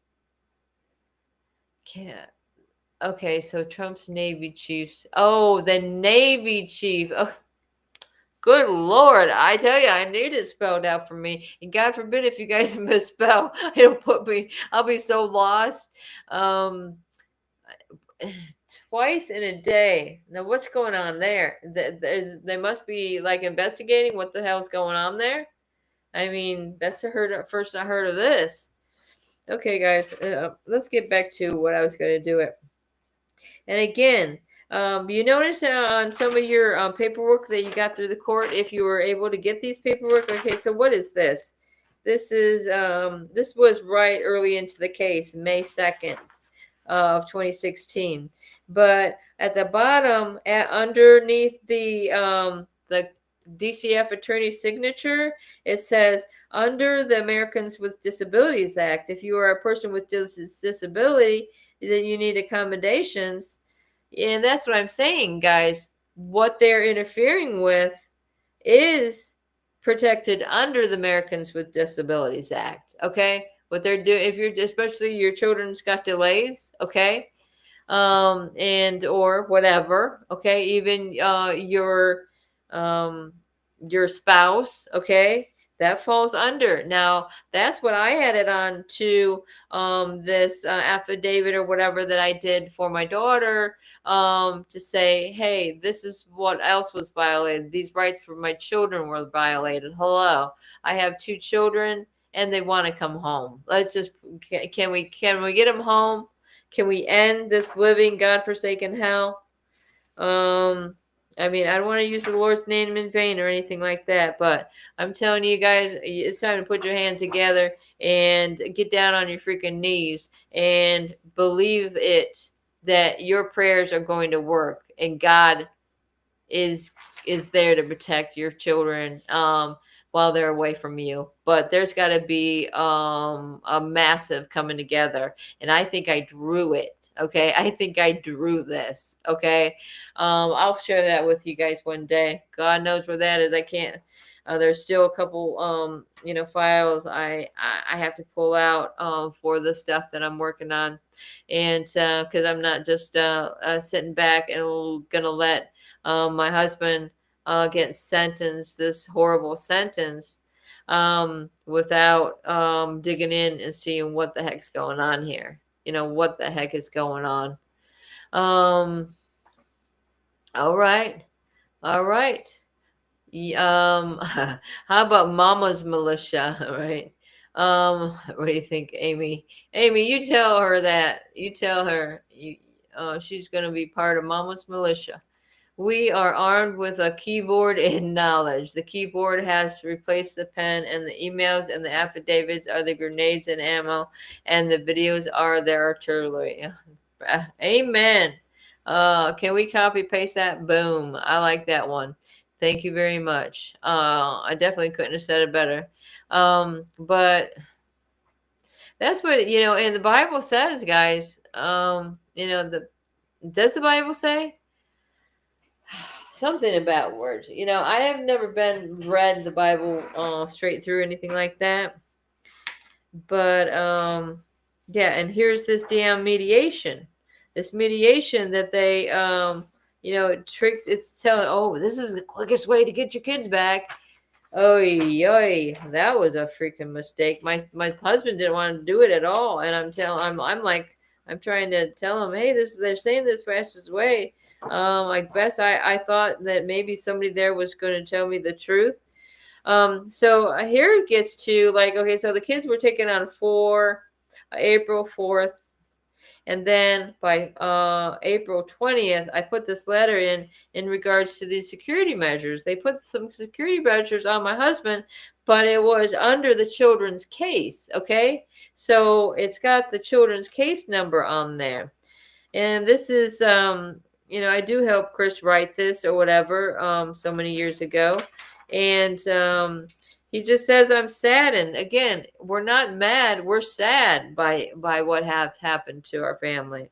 Yeah. Okay. So Trump's Navy chiefs. Oh, the Navy chief. Oh, good Lord. I tell you, I need it spelled out for me. And God forbid if you guys misspell, it'll put me, I'll be so lost. Um, Twice in a day. Now, what's going on there? They must be like investigating what the hell's going on there. I mean, that's first I heard of this. Okay, guys, let's get back to what I was going to do it. And again, you notice on some of your paperwork that you got through the court, if you were able to get these paperwork. Okay, so what is this? This was right early into the case, May 2nd of 2016. But at the bottom, underneath the DCF attorney's signature, it says, under the Americans with Disabilities Act, if you are a person with disability, then you need accommodations. And that's what I'm saying, guys. What they're interfering with is protected under the Americans with Disabilities Act. Okay. What they're doing, especially your children's got delays. Okay. And or whatever. Okay. Even your spouse. Okay. That falls under. Now, that's what I added on to this affidavit or whatever that I did for my daughter, to say, hey, this is what else was violated. These rights for my children were violated. Hello, I have 2 children and they want to come home. Let's just, can we get them home? Can we end this living godforsaken hell? I mean, I don't want to use the Lord's name in vain or anything like that, but I'm telling you guys, it's time to put your hands together and get down on your freaking knees and believe it, that your prayers are going to work and God is there to protect your children while they're away from you. But there's got to be a massive coming together, and I think I drew it. Okay, I think I drew this. Okay, I'll share that with you guys one day. God knows where that is. I can't. There's still a couple files I have to pull out for the stuff that I'm working on, and because I'm not just sitting back and gonna let my husband get sentenced this horrible sentence. without digging in and seeing what the heck's going on here. What the heck is going on. All right. All right. How about Mama's Militia, right? What do you think, Amy? Amy, you tell her that. You tell her she's going to be part of Mama's Militia. We are armed with a keyboard and knowledge. The keyboard has replaced the pen, and the emails and the affidavits are the grenades and ammo, and the videos are their artillery. Amen. Can we copy paste that? Boom. I like that one. Thank you very much. I definitely couldn't have said it better. But that's what, and the Bible says, guys. Does the Bible say something about words? I have never read the Bible straight through, anything like that. But yeah, and here's this damn mediation. This mediation that they tricked. It's telling, oh, this is the quickest way to get your kids back. Oy, that was a freaking mistake. My husband didn't want to do it at all, and I'm trying to tell him, hey, they're saying the fastest way. I guess I thought that maybe somebody there was going to tell me the truth. So here it gets to okay, so the kids were taken on April 4th. And then by April 20th, I put this letter in regards to these security measures. They put some security measures on my husband, but it was under the children's case. Okay. So it's got the children's case number on there. And this is, I do help Chris write this or whatever so many years ago. And he just says, I'm saddened. Again, we're not mad. We're sad by what happened to our family.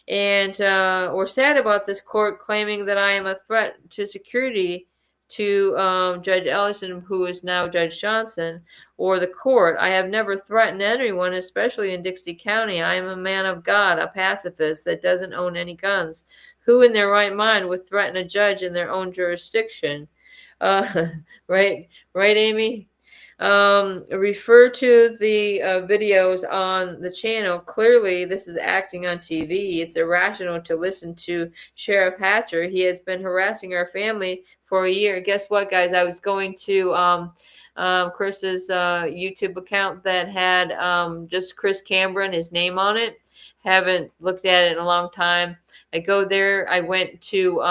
And we're sad about this court claiming that I am a threat to security to Judge Ellison, who is now Judge Johnson, or the court. I have never threatened anyone, especially in Dixie County. I am a man of God, a pacifist that doesn't own any guns. Who in their right mind would threaten a judge in their own jurisdiction? Right, Amy? Refer to the videos on the channel. Clearly, this is acting on TV. It's irrational to listen to Sheriff Hatcher. He has been harassing our family for a year. Guess what, guys? I was going to Chris's YouTube account that had just Chris Cameron, his name on it. Haven't looked at it in a long time. I go there. I went to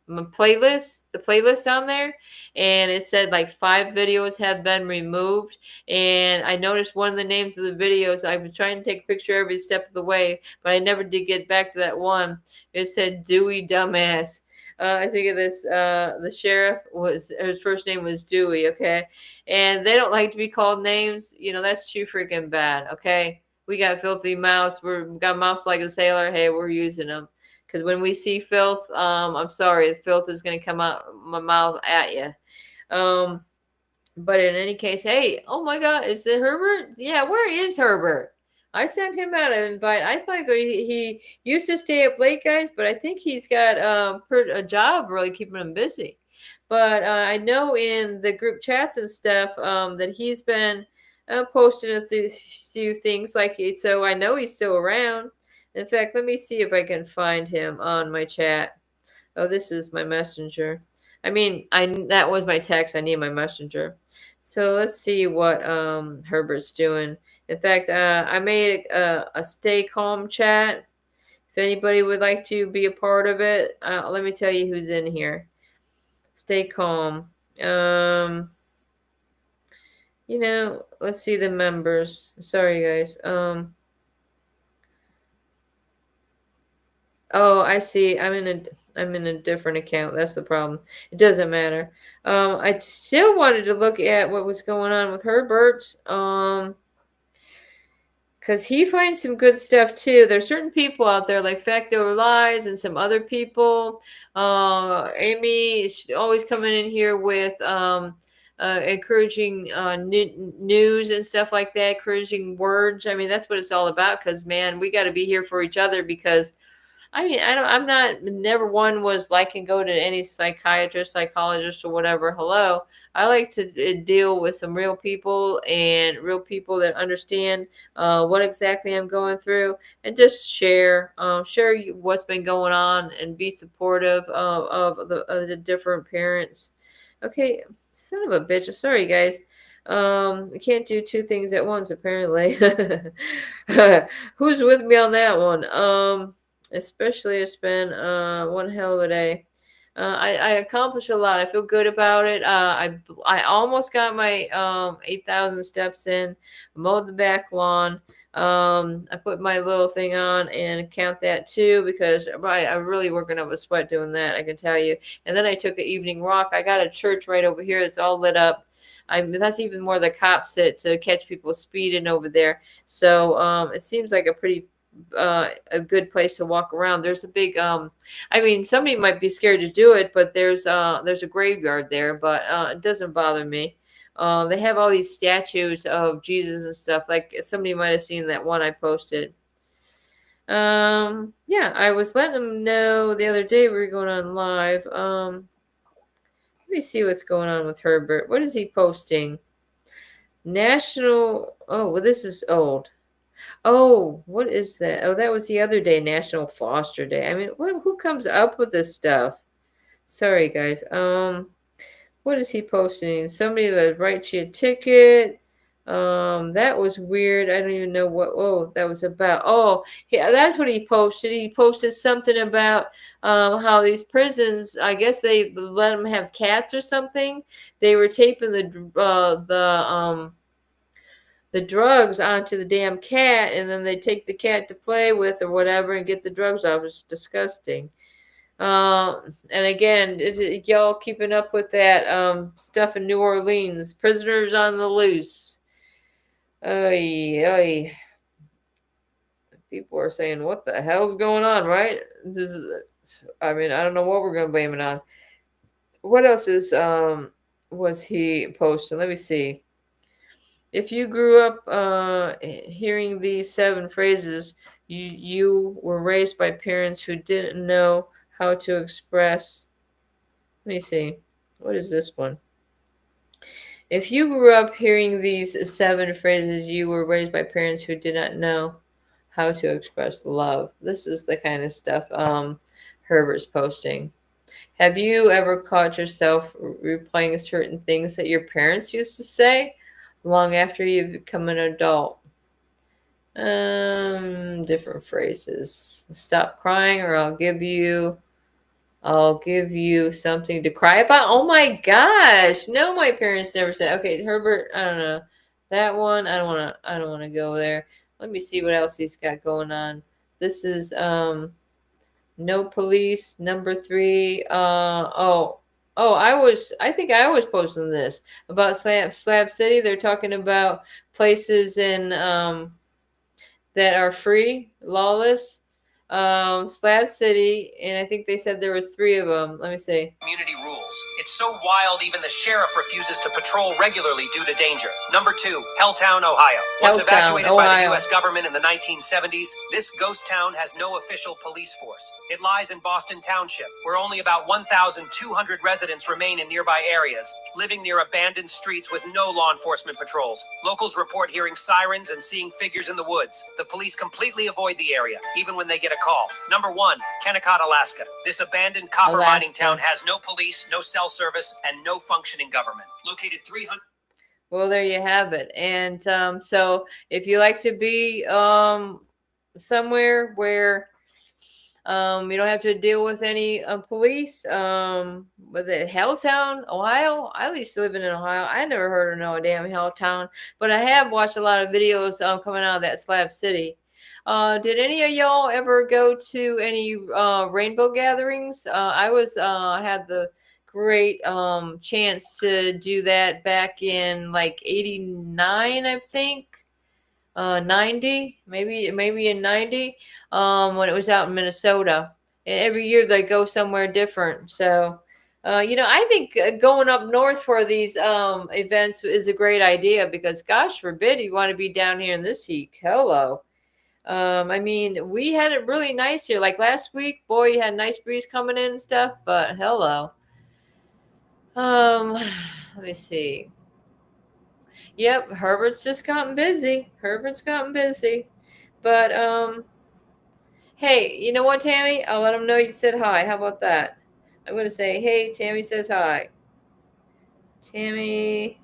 my the playlist down there, and it said 5 videos have been removed. And I noticed one of the names of the videos, I've been trying to take a picture every step of the way, but I never did get back to that one. It said Dewey Dumbass. I think of this, the sheriff his first name was Dewey. Okay. And they don't like to be called names. That's too freaking bad. Okay. We got filthy mouse. We got mouse like a sailor. Hey, we're using them. Because when we see filth, I'm sorry, the filth is going to come out my mouth at you. But in any case, hey, oh my God, is it Herbert? Yeah, where is Herbert? I sent him out an invite. I thought he used to stay up late, guys, but I think he's got a job really keeping him busy. But I know in the group chats and stuff that he's been posting a few things so I know he's still around. In fact, let me see if I can find him on my chat. Oh, this is my messenger. That was my text. I need my messenger. So let's see what Herbert's doing. In fact, I made a stay calm chat. If anybody would like to be a part of it, let me tell you who's in here. Stay calm. Let's see the members. Sorry, guys. Oh, I see. I'm in a different account. That's the problem. It doesn't matter. I still wanted to look at what was going on with Herbert. Because he finds some good stuff too. There's certain people out there like Facto Lies and some other people. Amy is always coming in here with encouraging news and stuff like that, encouraging words. That's what it's all about. Because man, we got to be here for each other because I mean, never one was like and go to any psychiatrist, psychologist, or whatever. Hello. I like to deal with some real people and real people that understand what exactly I'm going through, and just share what's been going on and be supportive of the different parents. Okay, son of a bitch. I'm sorry, guys. I can't do two things at once, apparently. Who's with me on that one? Especially it's been one hell of a day. I accomplished a lot. I feel good about it. I almost got my 8,000 steps in. Mowed the back lawn. I put my little thing on and count that too, because I really working up a sweat doing that, I can tell you. And then I took an evening walk. I got a church right over here that's all lit up. That's even more the cops sit to catch people speeding over there. So it seems like a pretty a good place to walk around. There's a big I mean, somebody might be scared to do it, but there's a graveyard there, but it doesn't bother me. They have all these statues of Jesus and stuff. Like somebody might have seen that one I posted. Yeah, I was letting them know the other day we were going on live. Let me see what's going on with Herbert. What is he posting? National. Oh, well, this is old. Oh, what is that? Oh, that was the other day, National Foster Day. I mean, who comes up with this stuff? Sorry, guys. What is he posting? Somebody that writes you a ticket. That was weird. I don't even know what. Oh, that was about. Oh, yeah, that's what he posted. He posted something about how these prisons. I guess they let them have cats or something. They were taping the drugs onto the damn cat, and then they take the cat to play with or whatever and get the drugs off. It's disgusting. And again, y'all keeping up with that stuff in New Orleans. Prisoners on the loose. Oy, oy. People are saying, what the hell's going on, right? I mean, I don't know what we're going to blame it on. What else was he posting? Let me see. If you grew up hearing these 7 phrases, you were raised by parents who didn't know how to express. Let me see. What is this one? If you grew up hearing these 7 phrases, you were raised by parents who did not know how to express love. This is the kind of stuff Herbert's posting. Have you ever caught yourself replaying certain things that your parents used to say long after you've become an adult? Different phrases. Stop crying, or I'll give you something to cry about. Oh my gosh. No, my parents never said. Okay, Herbert, I don't know. That one, I don't want to go there. Let me see what else he's got going on. This is no police, number 3. I think I was posting this about Slab City. They're talking about places in that are free, lawless. Slab City, and I think they said there was 3 of them. Let me see. Community rules. It's so wild even the sheriff refuses to patrol regularly due to danger. Number 2, Helltown, Ohio. Once evacuated by the U.S. government in the 1970s, this ghost town has no official police force. It lies in Boston Township, where only about 1,200 residents remain in nearby areas, living near abandoned streets with no law enforcement patrols. Locals report hearing sirens and seeing figures in the woods. The police completely avoid the area, even when they get a call. Number 1, Kennecott, Alaska. This abandoned copper mining town has no police, no cell service, and no functioning government. Located 300. Well, there you have it. And so if you like to be somewhere where you don't have to deal with any police, but the Helltown, Ohio, I used to live in Ohio. I never heard of no damn Helltown, but I have watched a lot of videos coming out of that Slab City. Did any of y'all ever go to any rainbow gatherings? I had the great chance to do that back in like 89, I think. 90, maybe in 90, when it was out in Minnesota. And every year they go somewhere different. So, I think going up north for these events is a great idea, because gosh forbid you want to be down here in this heat. Hello. I mean, we had it really nice here. Like last week, boy, you had a nice breeze coming in and stuff, but hello. Let me see. Yep, Herbert's just gotten busy. Herbert's gotten busy. But hey, you know what, Tammy? I'll let him know you said hi. How about that? I'm going to say, hey, Tammy says hi. Tammy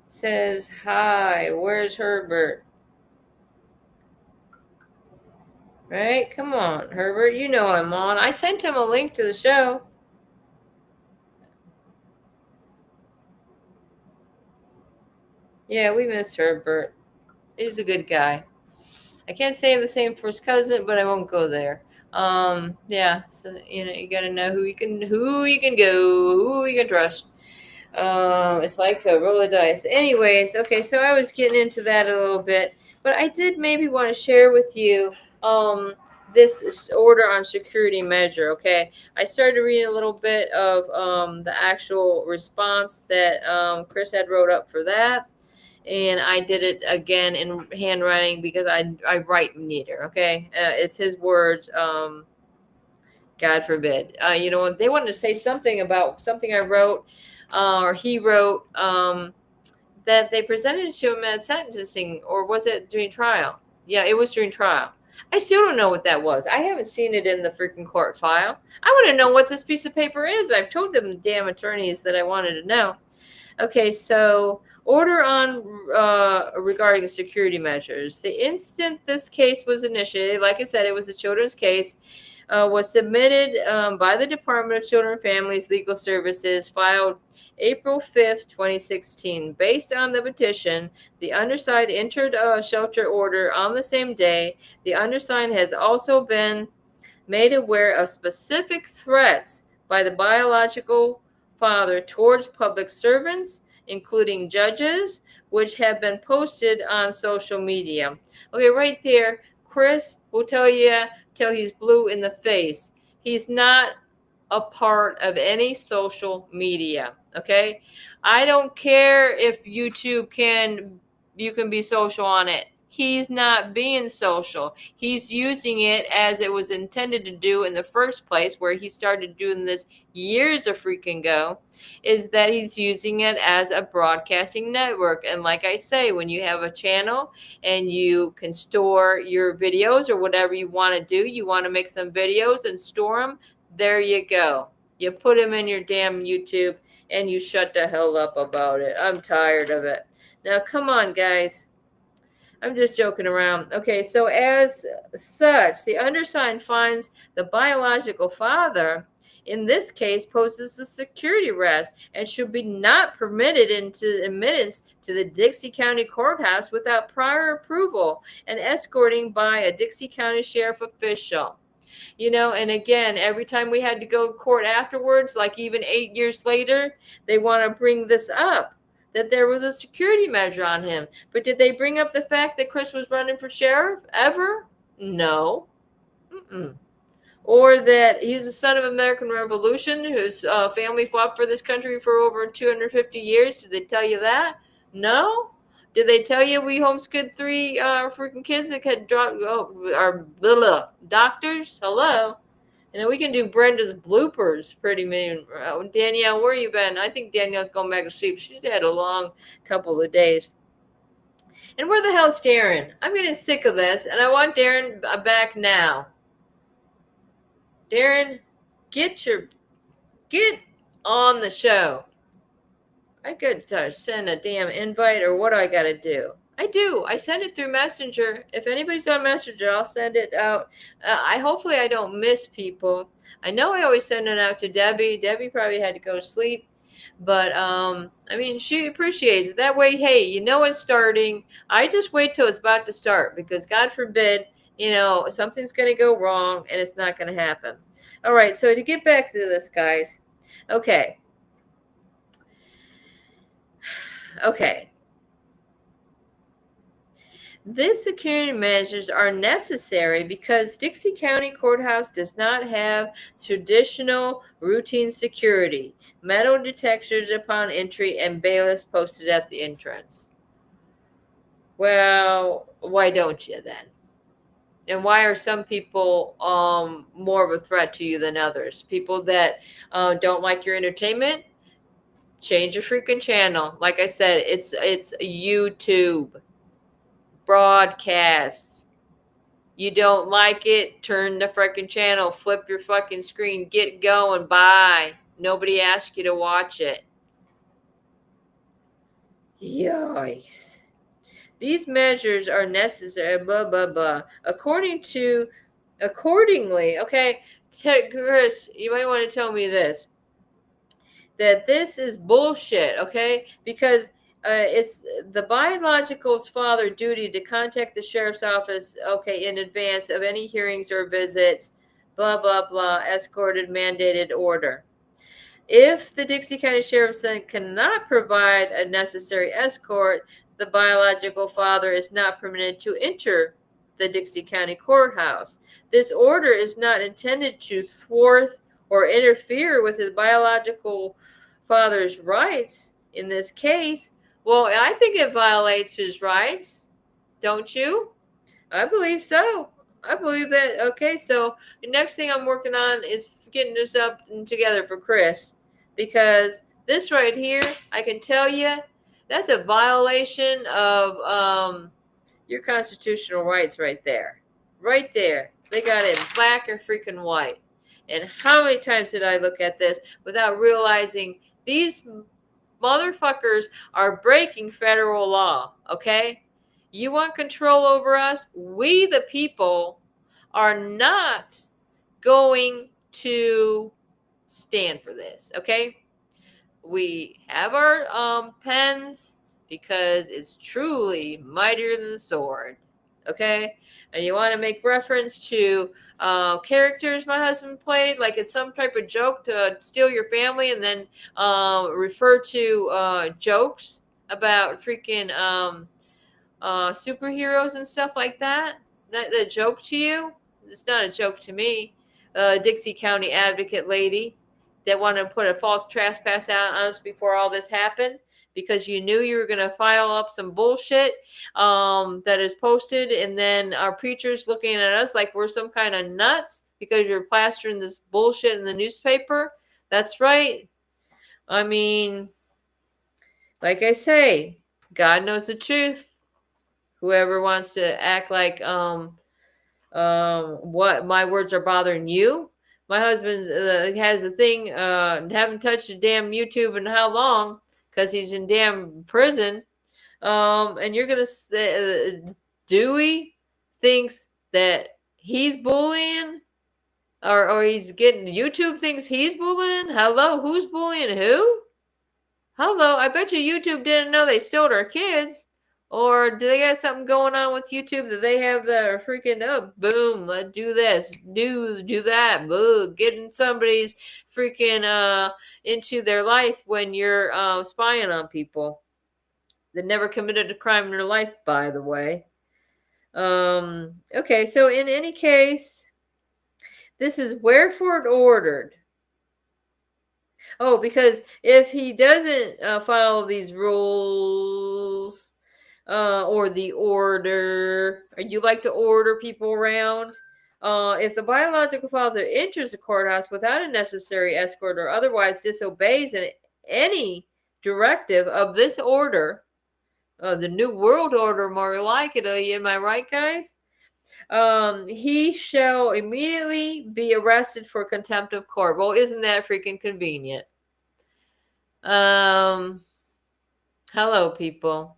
says hi. Where's Herbert? Right? Come on, Herbert. You know I'm on. I sent him a link to the show. Yeah, we missed Herbert. He's a good guy. I can't say the same for his cousin, but I won't go there. Yeah, so you gotta know who you can go, who you can trust. It's like a roll of dice. Anyways, okay, so I was getting into that a little bit, but I did maybe want to share with you this order on security measure. Okay, I started reading a little bit of the actual response that Chris had wrote up for that. And I did it again in handwriting because I write neither. Okay, it's his words. God forbid. They wanted to say something about something I wrote, or he wrote, that they presented it to him at sentencing, or was it during trial? Yeah, it was during trial. I still don't know what that was. I haven't seen it in the freaking court file. I want to know what this piece of paper is. I've told them damn attorneys that I wanted to know. Okay, so order on regarding security measures. The instant this case was initiated, like I said, it was a children's case, was submitted by the Department of Children and Families Legal Services, filed April 5th, 2016. Based on the petition, the undersigned entered a shelter order on the same day. The undersigned has also been made aware of specific threats by the biological father towards public servants, including judges, which have been posted on social media. Okay, right there, Chris will tell you till he's blue in the face. He's not a part of any social media. Okay, I don't care if you can be social on it. He's not being social. He's using it as it was intended to do in the first place, where he started doing this years of freaking ago, is that he's using it as a broadcasting network. And like I say, when you have a channel and you can store your videos or whatever you want to do, you want to make some videos and store them, there you go. You put them in your damn YouTube and you shut the hell up about it. I'm tired of it. Now, come on, guys. I'm just joking around. Okay, so as such, the undersigned finds the biological father in this case poses a security risk and should be not permitted into admittance to the Dixie County Courthouse without prior approval and escorting by a Dixie County Sheriff official. And again, every time we had to go to court afterwards, like even 8 years later, they want to bring this up, that there was a security measure on him. But did they bring up the fact that Chris was running for sheriff ever? No. Mm-mm. Or that he's the son of American Revolution, whose family fought for this country for over 250 years. Did they tell you that? No. Did they tell you we homeschooled 3 freaking kids that had our little doctors? Hello. We can do Brenda's bloopers pretty mean. Danielle, where you been? I think Danielle's going back to sleep. She's had a long couple of days. And where the hell's Darren? I'm getting sick of this, and I want Darren back now. Darren, get on the show. I could send a damn invite, or what do I got to do? I do. I send it through Messenger. If anybody's on Messenger, I'll send it out. Hopefully I don't miss people. I know I always send it out to Debbie. Debbie probably had to go to sleep. But, she appreciates it. That way, hey, it's starting. I just wait till it's about to start, because God forbid, something's going to go wrong and it's not going to happen. All right, so to get back to this, guys. Okay. These security measures are necessary because Dixie County Courthouse does not have traditional routine security, metal detectors upon entry, and bailiffs posted at the entrance. Well, why don't you then? And why are some people more of a threat to you than others? People that don't like your entertainment, change your freaking channel. Like I said, it's YouTube broadcasts. You don't like it, turn the freaking channel, flip your fucking screen, get going, bye. Nobody asked you to watch it. Yikes. These measures are necessary, blah, blah, blah. Accordingly, okay, Chris, you might want to tell me this, that this is bullshit, okay? Because it's the biological's father duty to contact the sheriff's office, okay, in advance of any hearings or visits, blah, blah, blah, escorted, mandated order. If the Dixie County Sheriff's Son cannot provide a necessary escort, the biological father is not permitted to enter the Dixie County Courthouse. This order is not intended to thwart or interfere with his biological father's rights in this case. Well, I think it violates his rights, don't you? I believe so. I believe that. Okay, so the next thing I'm working on is getting this up and together for Chris, because this right here, I can tell you, that's a violation of your constitutional rights right there. Right there. They got it in black or freaking white. And how many times did I look at this without realizing these motherfuckers are breaking federal law, okay? You want control over us? We, the people, are not going to stand for this, okay? We have our pens because it's truly mightier than the sword, okay? And you want to make reference to characters my husband played, like it's some type of joke to steal your family, and then refer to jokes about freaking superheroes and stuff like that. That joke to you? It's not a joke to me. Dixie County advocate lady that wanted to put a false trespass out on us before all this happened, because you knew you were going to file up some bullshit that is posted, and then our preachers looking at us like we're some kind of nuts because you're plastering this bullshit in the newspaper. That's right. I mean, like I say, God knows the truth. Whoever wants to act like what my words are bothering you. My husband has a thing, haven't touched a damn YouTube in how long, because he's in damn prison. And you're gonna Dewey thinks that he's bullying, or he's getting, YouTube thinks he's bullying. Hello, who's bullying who? Hello, I bet you YouTube didn't know they stole our kids. Or do they got something going on with YouTube that they have the freaking, oh, boom, let's do this, do that, boom, getting somebody's freaking into their life when you're spying on people that never committed a crime in their life, by the way. Okay, so in any case, this is wherefore ordered. Oh, because if he doesn't follow these rules or the order, or you like to order people around, if the biological father enters the courthouse without a necessary escort or otherwise disobeys any directive of this order, the New World Order, more like it, am I right, guys? He shall immediately be arrested for contempt of court. Well, isn't that freaking convenient? Hello, people.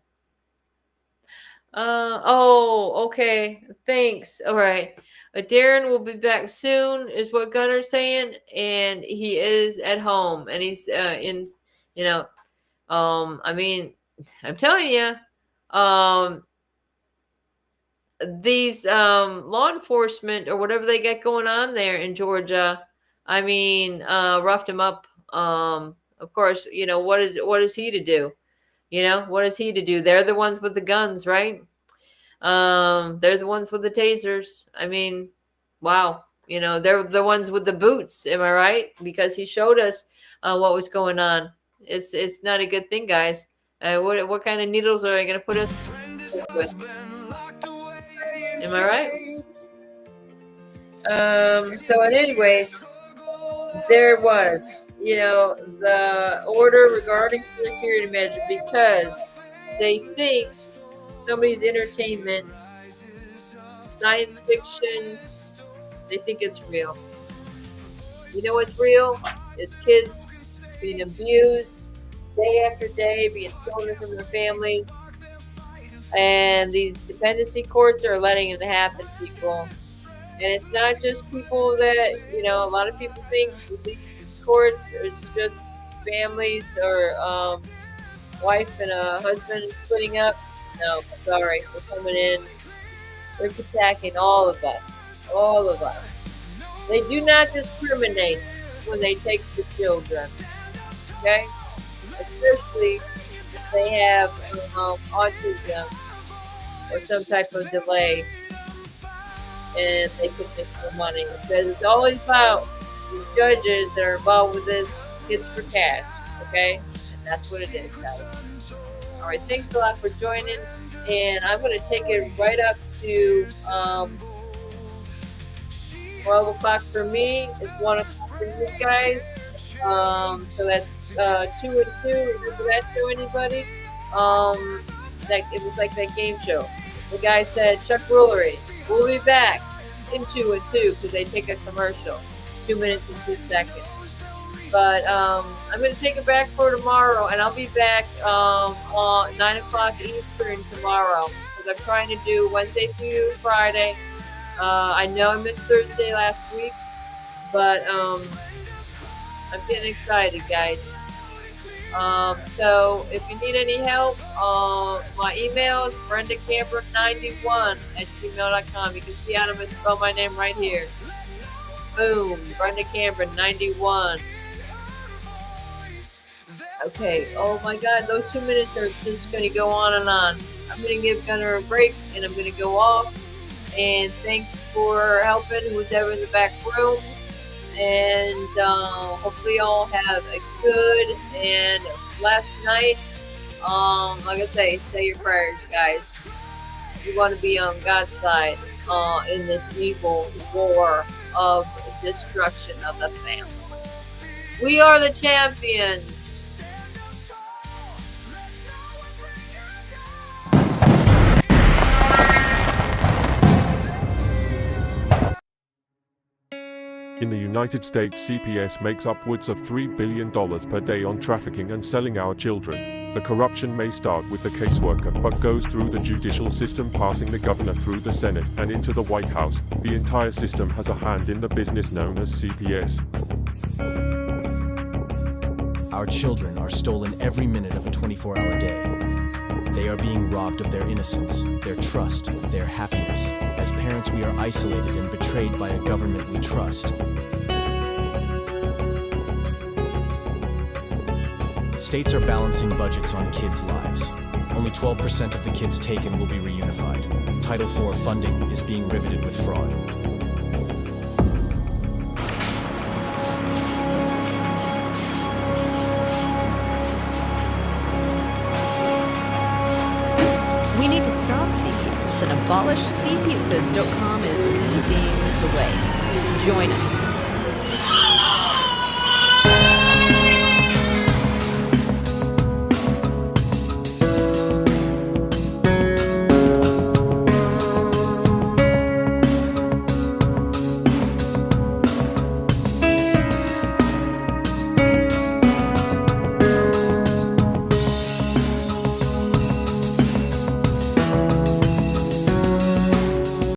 Okay. Thanks. All right. Darren will be back soon, is what Gunner's saying, and he is at home, and he's in, I mean, I'm telling you, these law enforcement or whatever they get going on there in Georgia, I mean, roughed him up. Of course, what is he to do? What is he to do? They're the ones with the guns, right? They're the ones with the tasers. I mean, wow. They're the ones with the boots. Am I right? Because he showed us what was going on. It's not a good thing, guys. What kind of needles are I going to put us with? Am I right? So, anyways, there was, the order regarding security measure because they think somebody's entertainment, science fiction, they think it's real. You know what's real? It's kids being abused day after day, being stolen from their families. And these dependency courts are letting it happen, people. And it's not just people that, a lot of people think with these courts, it's just families or wife and a husband splitting up. No, sorry, they're coming in. They're attacking all of us. All of us. They do not discriminate when they take the children. Okay? Especially if they have autism or some type of delay and they can make more money. Because it's always about these judges that are involved with this kids for cash. Okay? And that's what it is, guys. Alright, thanks a lot for joining. And I'm going to take it right up to 12 o'clock for me. It's 1 o'clock for you guys. So that's 2 and 2. Remember that show, anybody? It was like that game show. The guy said, Chuck Woolery, we'll be back in 2 and 2 because they take a commercial. 2 minutes and 2 seconds. But I'm going to take it back for tomorrow, and I'll be back on 9 o'clock Eastern tomorrow because I'm trying to do Wednesday through Friday. I know I missed Thursday last week, but I'm getting excited, guys. So if you need any help, my email is brendacamber91@gmail.com. You can see how to spell my name right here. Boom, brendacamber91. Okay, oh my God, those 2 minutes are just going to go on and on. I'm going to give Gunner a break, and I'm going to go off. And thanks for helping who's ever in the back room. And hopefully y'all have a good and blessed night. Like I say your prayers, guys. You want to be on God's side in this evil war of destruction of the family. We are the champions. In the United States, CPS makes upwards of $3 billion per day on trafficking and selling our children. The corruption may start with the caseworker, but goes through the judicial system, passing the governor through the Senate and into the White House. The entire system has a hand in the business known as CPS. Our children are stolen every minute of a 24-hour day. They are being robbed of their innocence, their trust, their happiness. As parents, we are isolated and betrayed by a government we trust. States are balancing budgets on kids' lives. Only 12% of the kids taken will be reunified. Title IV funding is being riveted with fraud. We need to stop CPS and abolish CPS.com is leading the way. Join us.